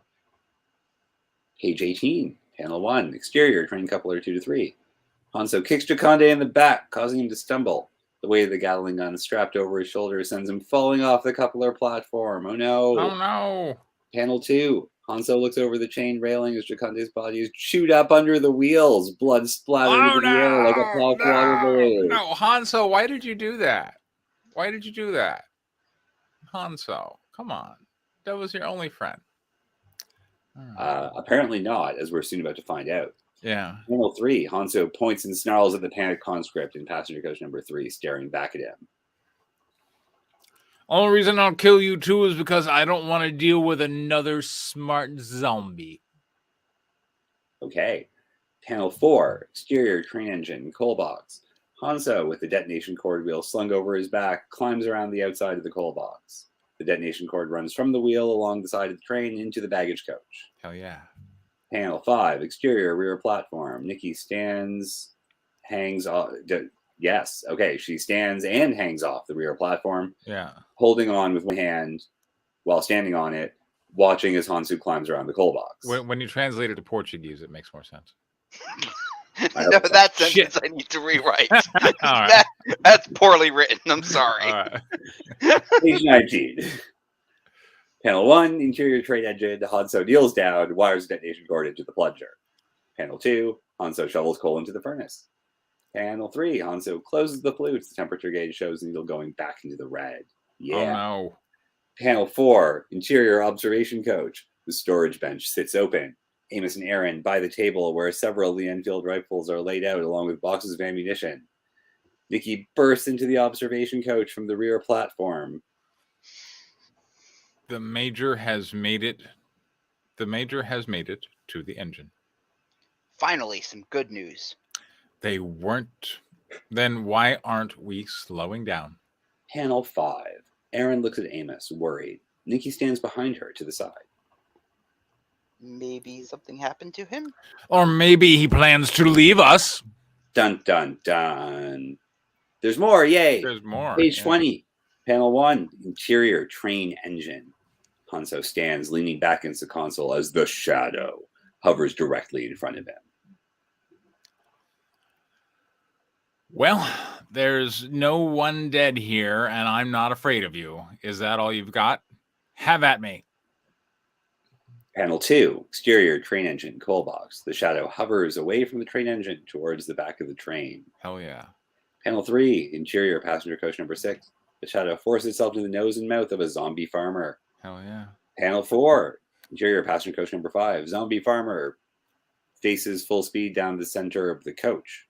Page 18, panel 1, exterior, train coupler 2-3. Hanso kicks Jaconde in the back, causing him to stumble. The weight of the Gatling gun strapped over his shoulder sends him falling off the coupler platform. Oh no! Oh no! Panel 2. Hanso looks over the chain railing as Jaconde's body is chewed up under the wheels. Blood splattering into the air like a popped water balloon. No, Hanso, why did you do that? Why did you do that? Hanso, come on. That was your only friend. Apparently not, as we're soon about to find out. Yeah. Panel 3. Hanso points and snarls at the panicked conscript in passenger coach number 3, staring back at him. Only reason I'll kill you too is because I don't want to deal with another smart zombie. Okay. Panel 4. Exterior, train engine, coal box. Hanso, with the detonation cord wheel slung over his back, climbs around the outside of the coal box. The detonation cord runs from the wheel along the side of the train into the baggage coach. Hell yeah. Panel 5, exterior, rear platform. Nikki stands, hangs off. Yes, okay. She stands and hangs off the rear platform. Yeah. Holding on with one hand while standing on it, watching as Hansu climbs around the coal box. When you translate it to Portuguese, it makes more sense. No, that sentence I need to rewrite. Right. That's poorly written. I'm sorry. All right. Page 19. Panel 1, interior train engine. Hanso kneels down, wires the detonation cord into the plunger. Panel 2, Hanso shovels coal into the furnace. Panel 3, Hanso closes the flutes. The temperature gauge shows the needle going back into the red. Yeah. Oh no. Panel 4, interior observation coach. The storage bench sits open. Amos and Aaron by the table where several Lee Enfield rifles are laid out along with boxes of ammunition. Nikki bursts into the observation coach from the rear platform. The Major has made it. The Major has made it to the engine. Finally, some good news. They weren't. Then why aren't we slowing down? Panel 5. Aaron looks at Amos, worried. Nikki stands behind her to the side. Maybe something happened to him? Or maybe he plans to leave us. Dun, dun, dun. There's more, yay! There's more. Page yeah. 20. Panel 1. Interior train engine. Hanso stands leaning back against the console as the shadow hovers directly in front of him. Well, there's no one dead here, and I'm not afraid of you. Is that all you've got? Have at me. Panel 2, exterior train engine, coal box. The shadow hovers away from the train engine towards the back of the train. Hell yeah. Panel 3, interior passenger coach number 6. The shadow forces itself to the nose and mouth of a zombie farmer. Hell yeah. Panel 4, interior passenger coach number 5. Zombie farmer faces full speed down the center of the coach.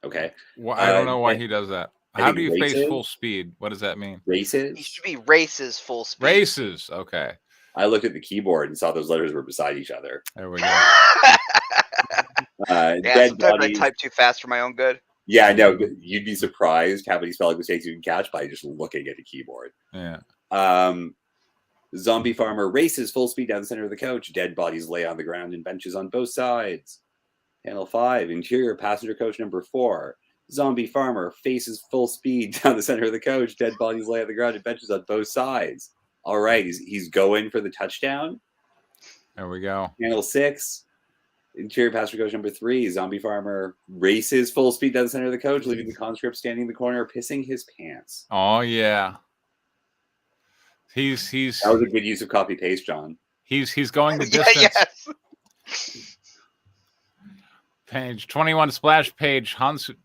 Okay. Well, I don't know why he does that. I How think do you races? face full speed? What does that mean? It Races? should be races full speed. Races. Okay. I looked at the keyboard and saw those letters were beside each other. There we go. Yeah, Dead sometimes bodies. I type too fast for my own good. Yeah, I know. You'd be surprised how many spelling mistakes you can catch by just looking at a keyboard. Yeah. Zombie farmer races full speed down the center of the coach. Dead bodies lay on the ground and benches on both sides. Panel 5, interior passenger coach number 4. Zombie farmer faces full speed down the center of the coach. Dead bodies lay on the ground and benches on both sides. All right, he's going for the touchdown. There we go. Panel 6, interior passenger coach number 3. Zombie farmer races full speed down the center of the coach, leaving the conscript standing in the corner, pissing his pants. Oh yeah. He's That was a good use of copy paste, John. he's going the Yeah, distance. yes. Page 21 splash page. Hansu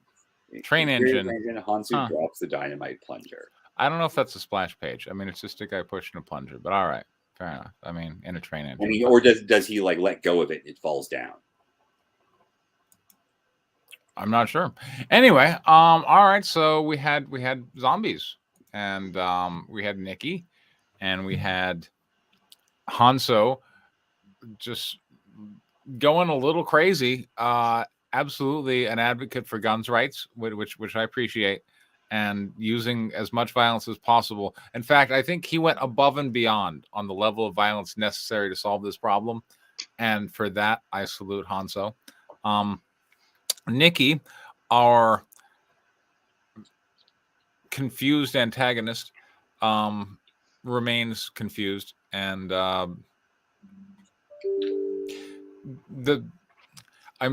train Interior engine. Hansu drops the dynamite plunger. I don't know if that's a splash page. I mean, it's just a guy pushing a plunger, but all right. Fair enough. I mean, in a train engine. I mean, or does he like let go of it and it falls down? I'm not sure. Anyway, all right. So we had zombies, and we had Nikki, and we had Hanso just going a little crazy. Absolutely an advocate for guns rights, which I appreciate. and using as much violence as possible. In fact, I think he went above and beyond on the level of violence necessary to solve this problem. And for that, I salute Hanzo. Nikki, our confused antagonist, remains confused, and I'm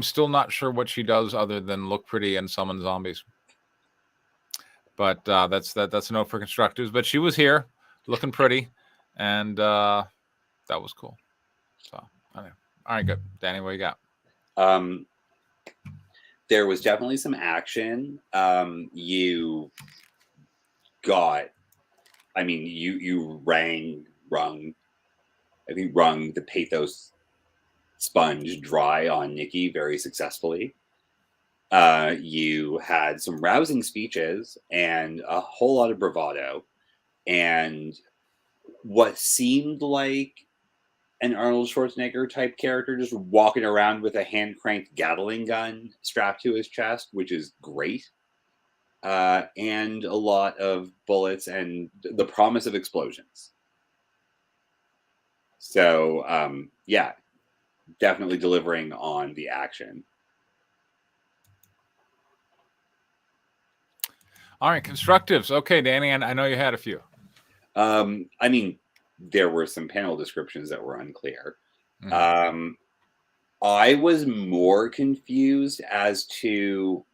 still not sure what she does other than look pretty and summon zombies. But that's a note for constructors. But she was here, looking pretty, and that was cool. So, all right, good. Danny, what you got? There was definitely some action. You got, I mean, you wrung the pathos sponge dry on Nikki very successfully. You had some rousing speeches and a whole lot of bravado, and what seemed like an Arnold Schwarzenegger type character just walking around with a hand cranked Gatling gun strapped to his chest, which is great. And a lot of bullets and the promise of explosions. So, yeah, definitely delivering on the action. All right, constructives. Okay, Danny, and I know you had a few. I mean, there were some panel descriptions that were unclear. I was more confused as to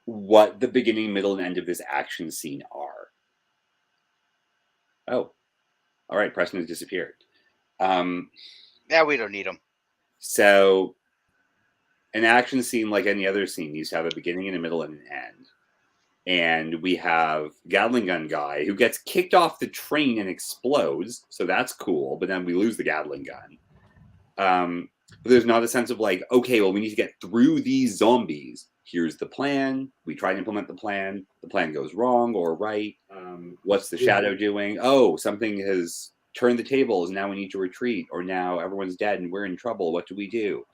what the beginning, middle, and end of this action scene are. Oh, all right. Preston has disappeared. Yeah, we don't need him. So, an action scene, like any other scene, needs to have a beginning and a middle and an end. And we have Gatling gun guy who gets kicked off the train and explodes. So that's cool. But then we lose the Gatling gun. But there's not a sense of like, okay, well, we need to get through these zombies. Here's the plan. We try to implement the plan. The plan goes wrong or right. What's the shadow doing? Oh, something has turned the tables. Now we need to retreat. Or now everyone's dead and we're in trouble. What do we do?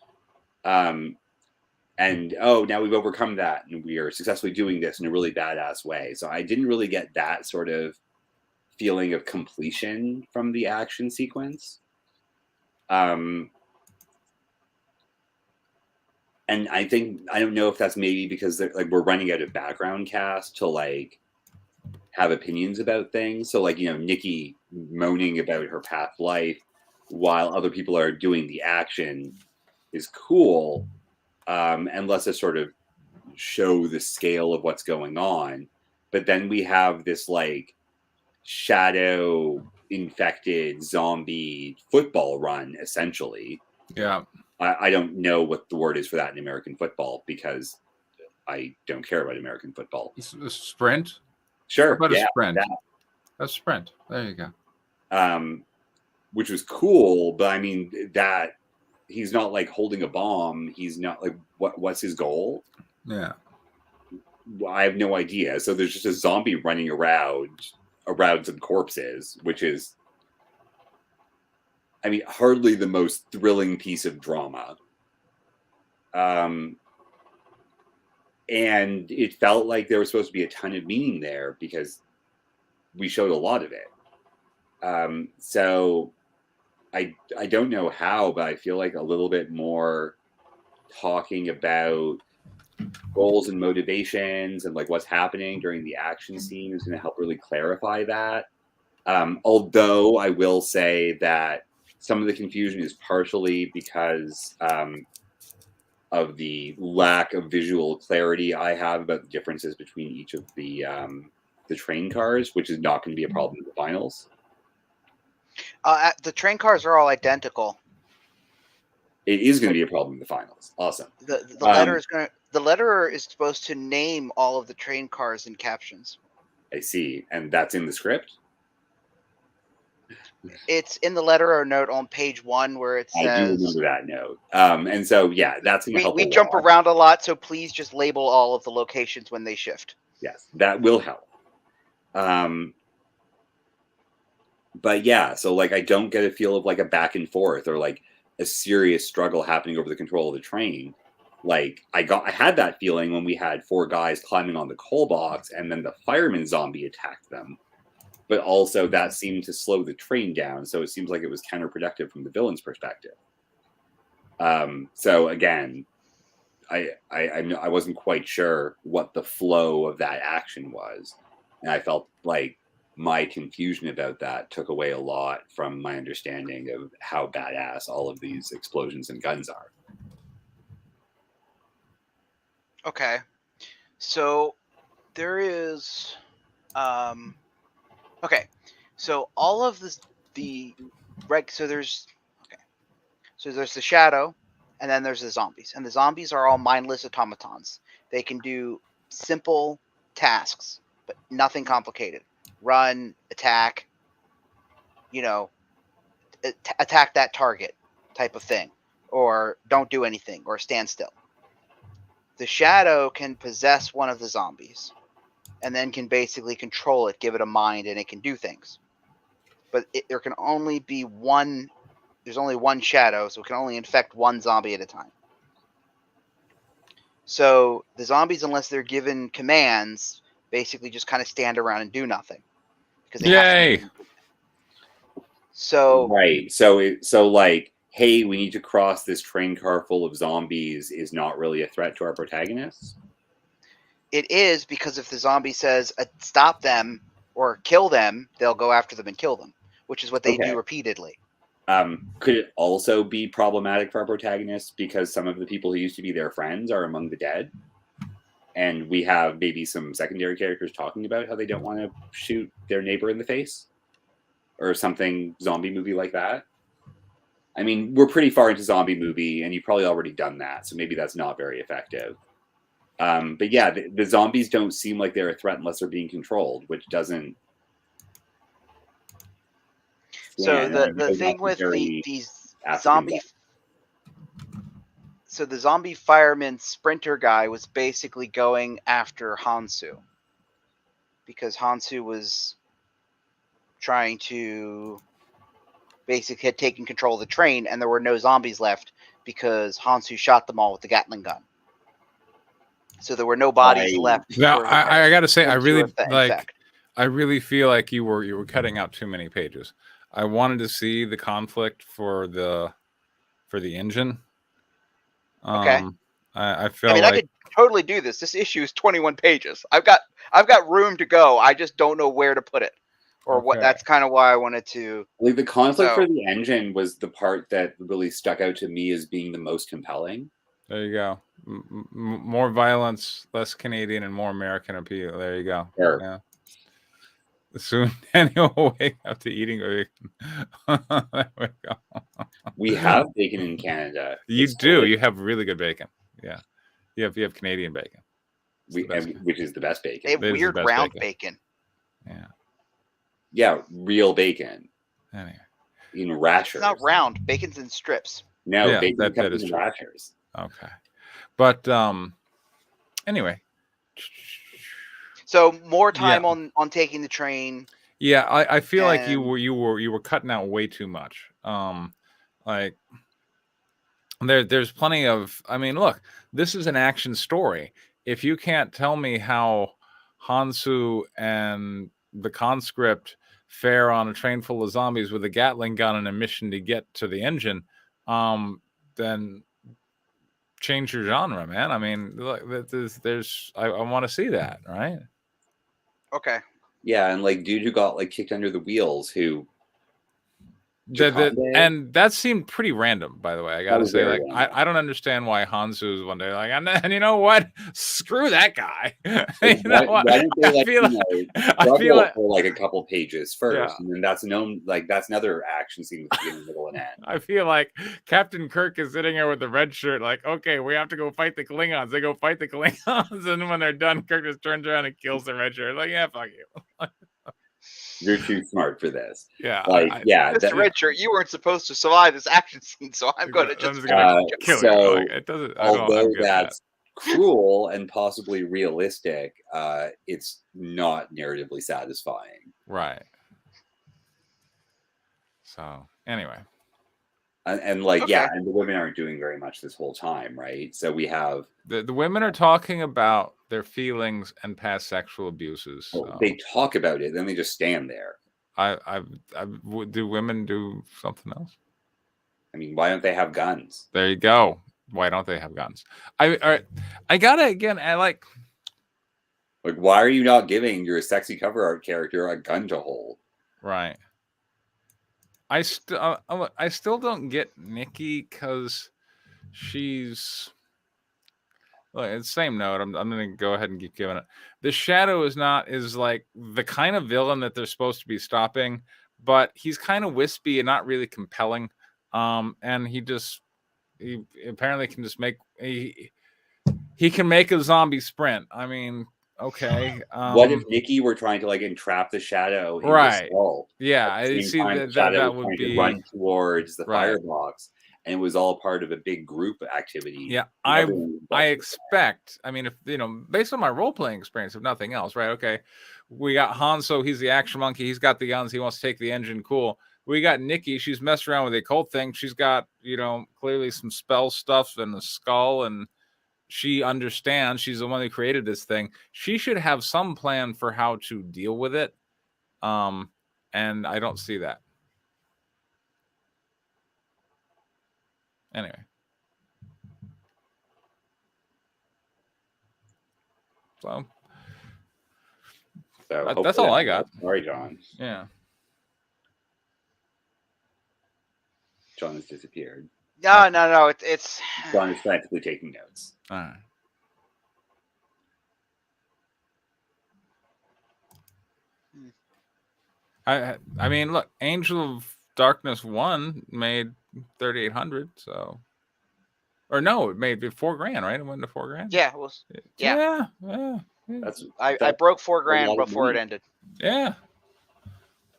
And oh, now we've overcome that and we are successfully doing this in a really badass way. So I didn't really get that sort of feeling of completion from the action sequence. And I think, I don't know if that's maybe because like we're running out of background cast to like have opinions about things. So like, you know, Nikki moaning about her past life while other people are doing the action is cool. And lets us sort of show the scale of what's going on. But then we have this like shadow infected zombie football run, essentially. Yeah. I don't know what the word is for that in American football because I don't care about American football. A sprint? Sure. But yeah, a sprint. A sprint. There you go. Which was cool, but I mean that he's not like holding a bomb. He's not like what's his goal? Yeah. I have no idea. So there's just a zombie running around some corpses, which is, I mean, hardly the most thrilling piece of drama. And it felt like there was supposed to be a ton of meaning there because we showed a lot of it. So I don't know how, but I feel like a little bit more talking about goals and motivations and like what's happening during the action scene is going to help really clarify that. Although I will say that some of the confusion is partially because of the lack of visual clarity I have about the differences between each of the train cars, which is not going to be a problem in the finals. The train cars are all identical. It is going to be a problem in the finals. Awesome. The letter is going to. The letterer is supposed to name all of the train cars in captions. I see, and that's in the script. It's in the letterer note on page 1 where it says. I do remember that note, and so yeah, that's going to help. We jump around a lot, so please just label all of the locations when they shift. Yes, that will help. But yeah, so like I don't get a feel of like a back and forth or like a serious struggle happening over the control of the train. like I had that feeling when we had 4 guys climbing on the coal box and then the fireman zombie attacked them. But also that seemed to slow the train down, so it seems like it was counterproductive from the villain's perspective. So again, I wasn't quite sure what the flow of that action was, and I felt like my confusion about that took away a lot from my understanding of how badass all of these explosions and guns are. Okay, so there is, okay, so all of this, so there's the shadow, and then there's the zombies, and the zombies are all mindless automatons. They can do simple tasks, but nothing complicated. Run, attack, attack that target type of thing, or don't do anything, or stand still. The shadow can possess one of the zombies and then can basically control it, give it a mind, and it can do things. But there can only be one. There's only one shadow, so it can only infect one zombie at a time. So the zombies, unless they're given commands, basically just kind of stand around and do nothing. Because they have to. So right, so like, hey, we need to cross this train car full of zombies is not really a threat to our protagonists. It is, because if the zombie says stop them or kill them, they'll go after them and kill them, which is what they do repeatedly. Could it also be problematic for our protagonists because some of the people who used to be their friends are among the dead? And we have maybe some secondary characters talking about how they don't want to shoot their neighbor in the face? Or something zombie movie like that? I mean, we're pretty far into zombie movie, and you've probably already done that, so maybe that's not very effective. But yeah, the zombies don't seem like they're a threat unless they're being controlled, which doesn't... So the thing with these zombie... So the zombie fireman sprinter guy was basically going after Hansu. Because Hansu was trying to... basically had taken control of the train, and there were no zombies left because Hansu shot them all with the Gatling gun. So there were no bodies left. Now, I got to say, I really feel like you were cutting out too many pages. I wanted to see the conflict for the engine. Okay. I feel like I could totally do this. This issue is 21 pages. I've got room to go. I just don't know where to put it, or what. That's kind of why I wanted to. Like, the conflict for the engine was the part that really stuck out to me as being the most compelling. There you go. More violence, less Canadian, and more American appeal. There you go. Sure. Yeah. Soon Daniel will wake up to eating bacon. There we go. We have bacon in Canada. You do. You have really good bacon. Yeah. You have Canadian bacon. Which is the best bacon. They have weird round bacon. Yeah. Yeah, real bacon. Anyway. In rashers. It's not round. Bacon's in strips. No, yeah, bacon that comes is in true. rashers. Okay. But anyway. So more time on taking the train. Yeah, I feel like you were cutting out way too much. Like there's plenty of, I mean, look, this is an action story. If you can't tell me how Hansu and the conscript fare on a train full of zombies with a Gatling gun and a mission to get to the engine, then change your genre, man. I mean, look, I want to see that, right? Okay. Yeah, and like dude who got like kicked under the wheels, who and that seemed pretty random, by the way. I gotta say, like, I don't understand why Hansu is one day like, and you know what? Screw that guy. You know what? I feel like for like a couple pages first, and then that's another action scene with beginning, middle, and end. I feel like Captain Kirk is sitting here with the red shirt, like, okay, we have to go fight the Klingons. They go fight the Klingons, and when they're done, Kirk just turns around and kills the red shirt. Like, yeah, fuck you. You're too smart for this. Yeah, Mr. Redshirt, you weren't supposed to survive this action scene, so I'm going to just kill you. Like, it doesn't. Although that's cruel and possibly realistic, it's not narratively satisfying. Right. So anyway, And like, Okay. yeah, and the women aren't doing very much this whole time, right? So we have The women are talking about their feelings and past sexual abuses. So they talk about it, then they just stand there. do women do something else? I mean, why don't they have guns? There you go. Why don't they have guns? I gotta again. I like. Like, why are you not giving your sexy cover art character a gun to hold? Right. I still don't get Nikki because she's. Look, same note. I'm gonna go ahead and keep giving it. The Shadow is like the kind of villain that they're supposed to be stopping, but he's kind of wispy and not really compelling. And he apparently can just make he can make a zombie sprint. I mean, okay. What if Nikki were trying to like entrap the Shadow in the Right. skull? Yeah, At the I same see time, that the Shadow was would trying to be run towards the right. firebox, and it was all part of a big group activity. Yeah, and I everyone was involved with expect. I mean, if based on my role playing experience, if nothing else, right? Okay, we got Hanzo. He's the action monkey. He's got the guns. He wants to take the engine. Cool. We got Nikki. She's messed around with the occult thing. She's got clearly some spell stuff and a skull, and she understands. She's the one who created this thing. She should have some plan for how to deal with it. And I don't see that. Anyway. So that's all I got. Sorry, John. Yeah. John has disappeared. No. It's John is frantically taking notes. All right. I mean, look, Angel of Darkness 1 made 3,800, so or no, it made $4,000, right? It went to $4,000. Yeah, it was. Yeah. That's I broke $4,000 before it ended. Yeah,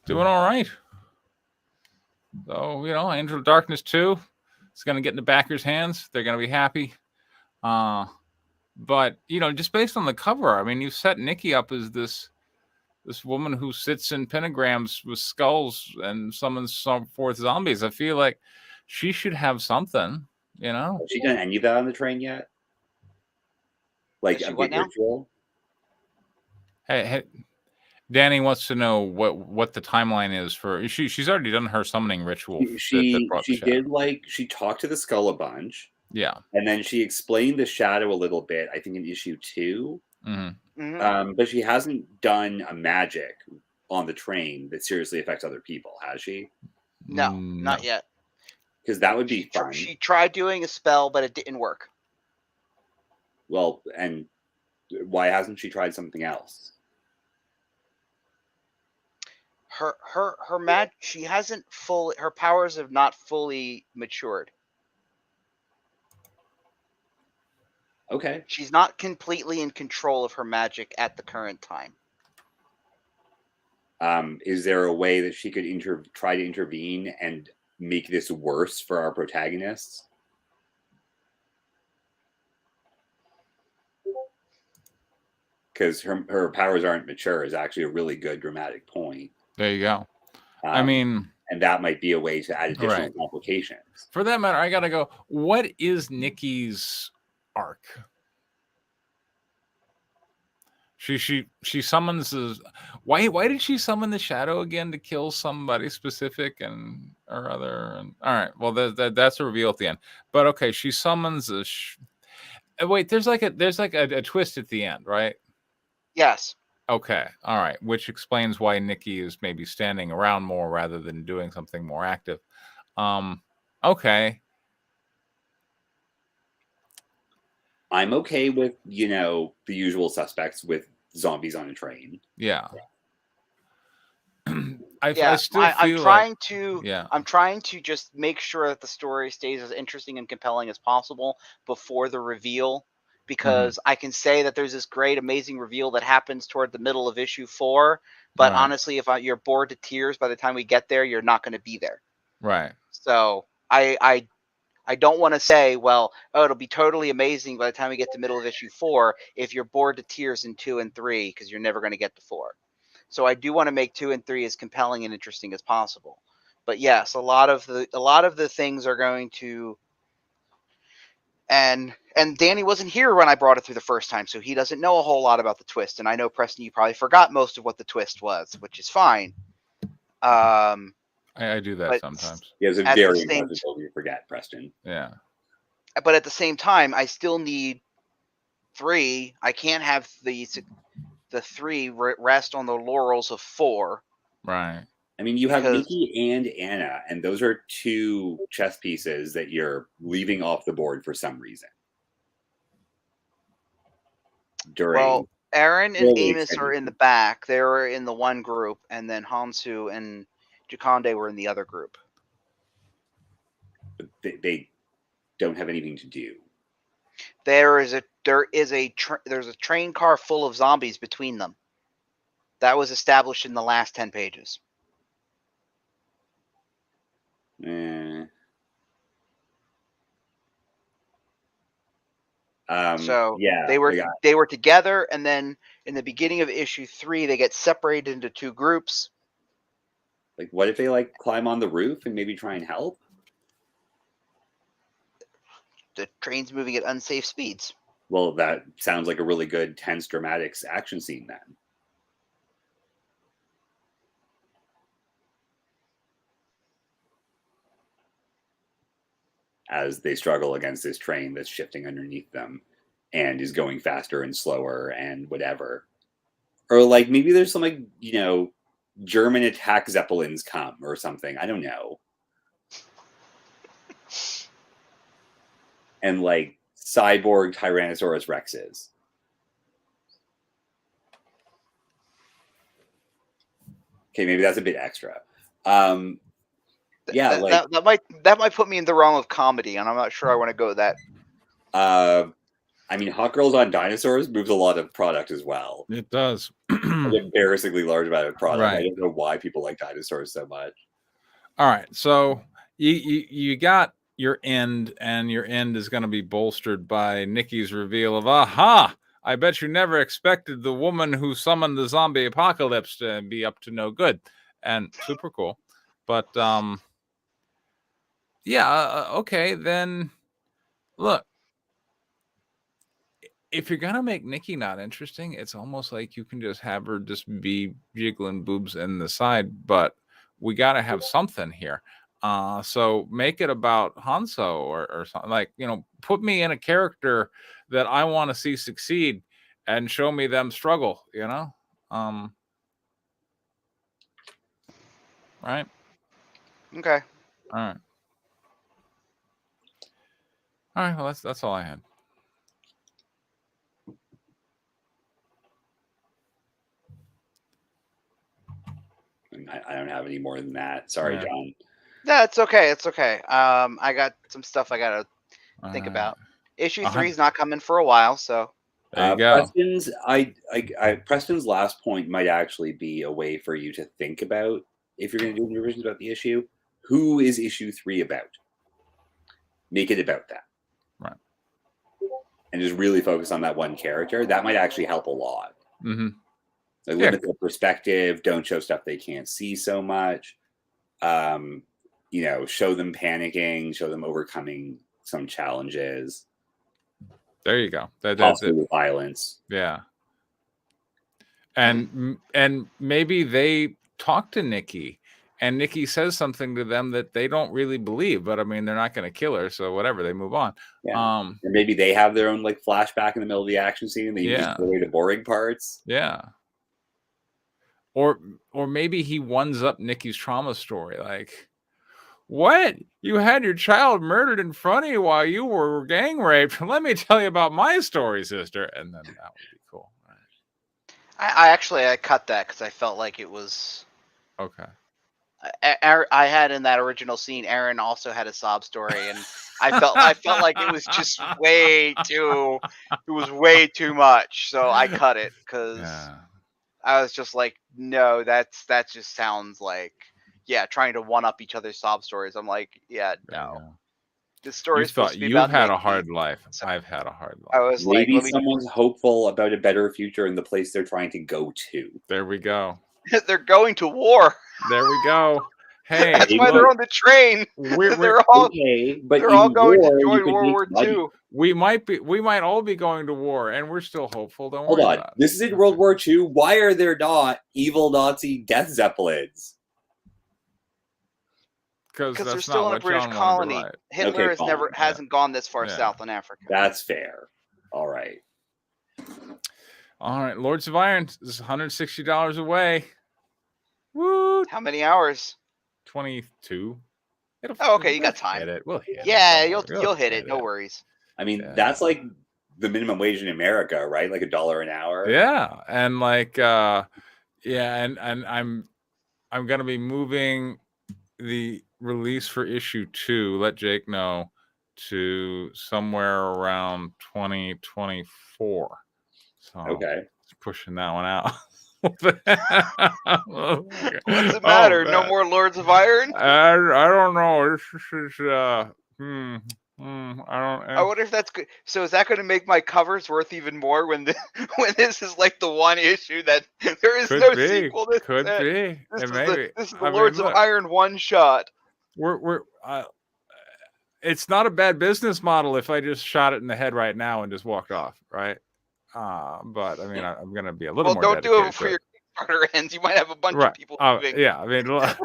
doing all right. So Angel of Darkness 2, it's gonna get in the backers' hands. They're gonna be happy. But just based on the cover, I mean, you set Nikki up as this woman who sits in pentagrams with skulls and summons some forth zombies. I feel like she should have something, Has she done any of that on the train yet? Like a big ritual? Hey, Danny wants to know what the timeline is for. She's already done her summoning ritual. She talked to the skull a bunch. Yeah. And then she explained the Shadow a little bit, I think in issue 2. Mm-hmm. But she hasn't done a magic on the train that seriously affects other people, has she? No, not yet. Because that would be fun. She tried doing a spell, but it didn't work. Well, and why hasn't she tried something else? She hasn't fully. Her powers have not fully matured. Okay. She's not completely in control of her magic at the current time. Is there a way that she could try to intervene and make this worse for our protagonists? Because her powers aren't mature is actually a really good dramatic point. There you go. I mean, and that might be a way to add additional complications. For that matter, I gotta go. What is Nikki's arc? She summons why did she summon the Shadow again to kill somebody specific or other? And all right, well that's a reveal at the end. But okay, she summons wait, there's like a twist at the end, right? Yes. Okay, all right, which explains why Nikki is maybe standing around more rather than doing something more active. Okay. I'm okay with, the usual suspects with zombies on a train. Yeah. I'm trying to just make sure that the story stays as interesting and compelling as possible before the reveal, because I can say that there's this great, amazing reveal that happens toward the middle of issue 4, but honestly, if you're bored to tears by the time we get there, you're not going to be there. Right. So I don't want to say, well, it'll be totally amazing by the time we get to middle of issue 4 if you're bored to tears in 2 and 3, because you're never going to get to 4. So I do want to make 2 and 3 as compelling and interesting as possible. But yes, a lot of the things are going to, and Danny wasn't here when I brought it through the first time, so he doesn't know a whole lot about the twist. And I know, Preston, you probably forgot most of what the twist was, which is fine. I do that but sometimes. Yeah, it's a at the very same impossible you forget, Preston. Yeah. But at the same time, I still need 3. I can't have the 3 rest on the laurels of 4. Right. I mean, you have Because- Nikki and Anna, and those are 2 chess pieces that you're leaving off the board for some reason. Well, Aaron and really Amos extended are in the back. They were in the one group, and then Hansu and Jakande were in the other group. but they don't have anything to do. There's a train car full of zombies between them. That was established in the last 10 pages. So yeah, they were together, and then in the beginning of issue 3, they get separated into 2 groups. Like, what if they like climb on the roof and maybe try and help? The train's moving at unsafe speeds. Well, that sounds like a really good tense, dramatic action scene then. As they struggle against this train that's shifting underneath them and is going faster and slower and whatever. Or like maybe there's some like, German attack zeppelins come or something. I don't know. And like cyborg Tyrannosaurus Rexes. Okay, maybe that's a bit extra. Yeah, that might put me in the realm of comedy, and I'm not sure I want to go that. I mean, Hot Girls on Dinosaurs moves a lot of product as well. It does. An embarrassingly large amount of product. Right. I don't know why people like dinosaurs so much. All right, so you got your end, and your end is going to be bolstered by Nikki's reveal of, aha! I bet you never expected the woman who summoned the zombie apocalypse to be up to no good. And super cool. But, okay, then, look. If you're going to make Nikki not interesting, it's almost like you can just have her just be jiggling boobs in the side, but we got to have something here. So make it about Hanzo or something, like, put me in a character that I want to see succeed and show me them struggle, right? Okay. All right. Well, that's all I had. I don't have any more than that. Sorry, John. No, it's okay. It's okay. I got some stuff I gotta think about. Issue 3 is not coming for a while, so there you go. Preston's last point might actually be a way for you to think about, if you're going to do the revisions about the issue, who is issue 3 about? Make it about that. Right. And just really focus on that one character. That might actually help a lot. Mm-hmm. Like, limit their perspective. Don't show stuff they can't see so much. Show them panicking. Show them overcoming some challenges. There you go. That's it. With violence. Yeah. And maybe they talk to Nikki, and Nikki says something to them that they don't really believe, but I mean, they're not going to kill her, so whatever, they move on. Yeah. Or maybe they have their own like flashback in the middle of the action scene, and they just go away to boring parts. Yeah. Or maybe he ones up Nikki's trauma story, like, what? You had your child murdered in front of you while you were gang raped. Let me tell you about my story, sister. And then that would be cool. I cut that because I felt like it was okay. I had in that original scene, Aaron also had a sob story, and I felt like it was just way too much. So I cut it because I was just like, no, that just sounds like, trying to one up each other's sob stories. I'm like, no. This story is supposed to be about had a hard life. I've had a hard life. I was maybe someone's hopeful about a better future in the place they're trying to go to. There we go. They're going to war. There we go. Hey, That's why they're on the train. They're all Okay, but they're all in going war, to you join could World make War money. II. we might all be going to war, and we're still hopeful. Don't Hold worry on, about it. this is in World War II. Why are there not evil Nazi death zeppelins? Because Because they're that's still not in a what British John wanted to colony. write. Hitler Okay, has fine. never hasn't gone this far Yeah. south in Africa. That's fair. All right. All right, Lords of Iron is $160 away. Woo! How many hours? 22. Oh, okay, you got time. Hit it. We'll hit it. Yeah, Don't worry. you'll hit it. No worries. I mean, Yeah. that's like the minimum wage in America, right? Like $1 an hour. Yeah, and like yeah, and I'm gonna be moving the release for issue 2. Let Jake know, to somewhere around 2024. So Okay. it's pushing that one out. What's the matter? No man. more Lords of Iron? I don't know. This is I don't. I wonder if that's good. So is that going to make my covers worth even more when when this is like the one issue that there is Could no be. sequel? This Could is it. be. This It is may be. this is the I mean, Lords of look, Iron one shot. we're it's not a bad business model if I just shot it in the head right now and just walked off, right? But I mean, I'm gonna be a little more. Well, don't do it dedicated before to your Kickstarter ends. You might have a bunch Right. of people moving. Yeah, I mean, look,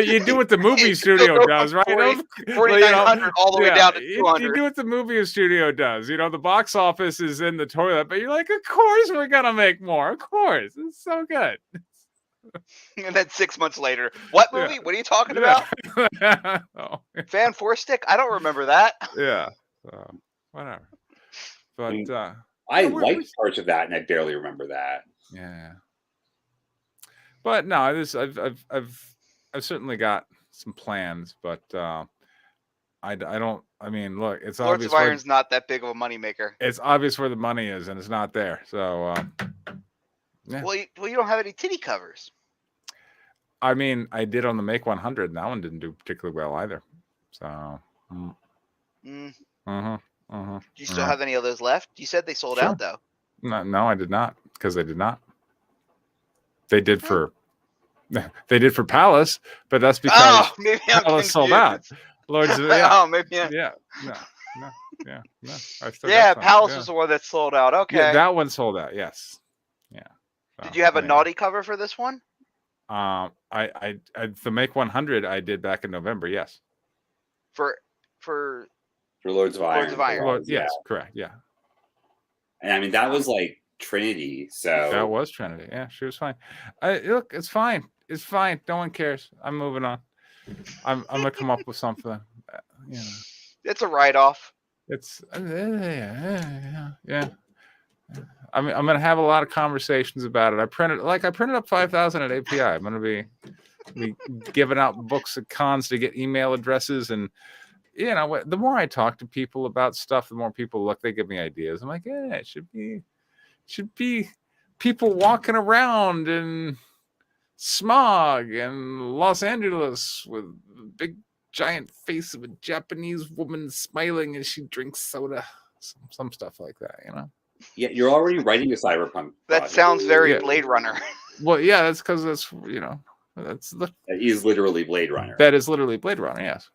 you do what the movie You'll studio go does, from right? 4,900 all the way down to You 200. do what the movie studio does. You know, the box office is in the toilet, but you're like, of course we're gonna make more. Of course, it's so good. And then 6 months later, what movie? What are you talking about? Oh, Fan Four Stick? I don't remember that. yeah. So, whatever. But I liked parts of that, and I barely remember that. yeah. But no, I've certainly got some plans, but I don't. I mean, look, it's Lords obvious. of Iron's not that big of a moneymaker. It's obvious where the money is, and it's not there. So, yeah. Well, you don't have any titty covers. I mean, I did on the Make 100, and that one didn't do particularly well either. So, Do you still yeah. have any of those left? You said they sold Sure. out, though. No, I did not, because they did not. They did for Palace, but that's because maybe I'm Palace confused. sold out. Lords of Oh, maybe. no. I still got Yeah, some, Palace yeah. was the one that sold out. Okay. Yeah, that one sold out. Yes. Yeah. So, Did you have a anyway. naughty cover for this one? I the Make 100 I did back in November. Yes. For Lords of Iron. Lords of Iron. Well, yes, correct. Yeah. And I mean, that was like Trinity. So That was Trinity. Yeah, she was fine. Look, it's fine. It's fine. No one cares. I'm moving on. I'm gonna come up with something. You know, it's a write-off. it's yeah. I mean, I'm gonna have a lot of conversations about it. I printed up 5,000 at API. I'm gonna be giving out books at cons to get email addresses, and you know, the more I talk to people about stuff, the more people look. They give me ideas. I'm like, yeah, it should be people walking around in smog in Los Angeles with a big giant face of a Japanese woman smiling as she drinks soda. Some stuff like that, you know. yeah, you're already writing a cyberpunk. That project. sounds very Yeah. Blade Runner. Well, yeah, that's because that's That is literally Blade Runner. that is literally Blade Runner. Yes.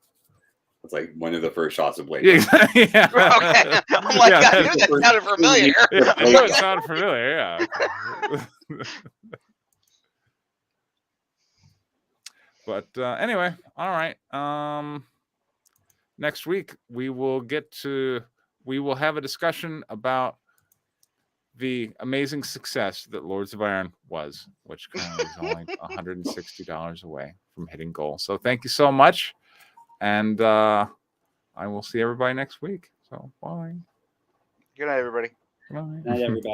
It's like one of the first shots of Blade Yeah. Runner. Yeah. Okay. I'm like, I knew that sounded familiar. Yeah, I knew it sounded familiar. Yeah. But anyway, all right. Next week we will have a discussion about the amazing success that Lords of Iron was, which currently is only $160 away from hitting goal. So thank you so much, and I will see everybody next week. So bye. Good night, everybody. Bye. Night, everybody.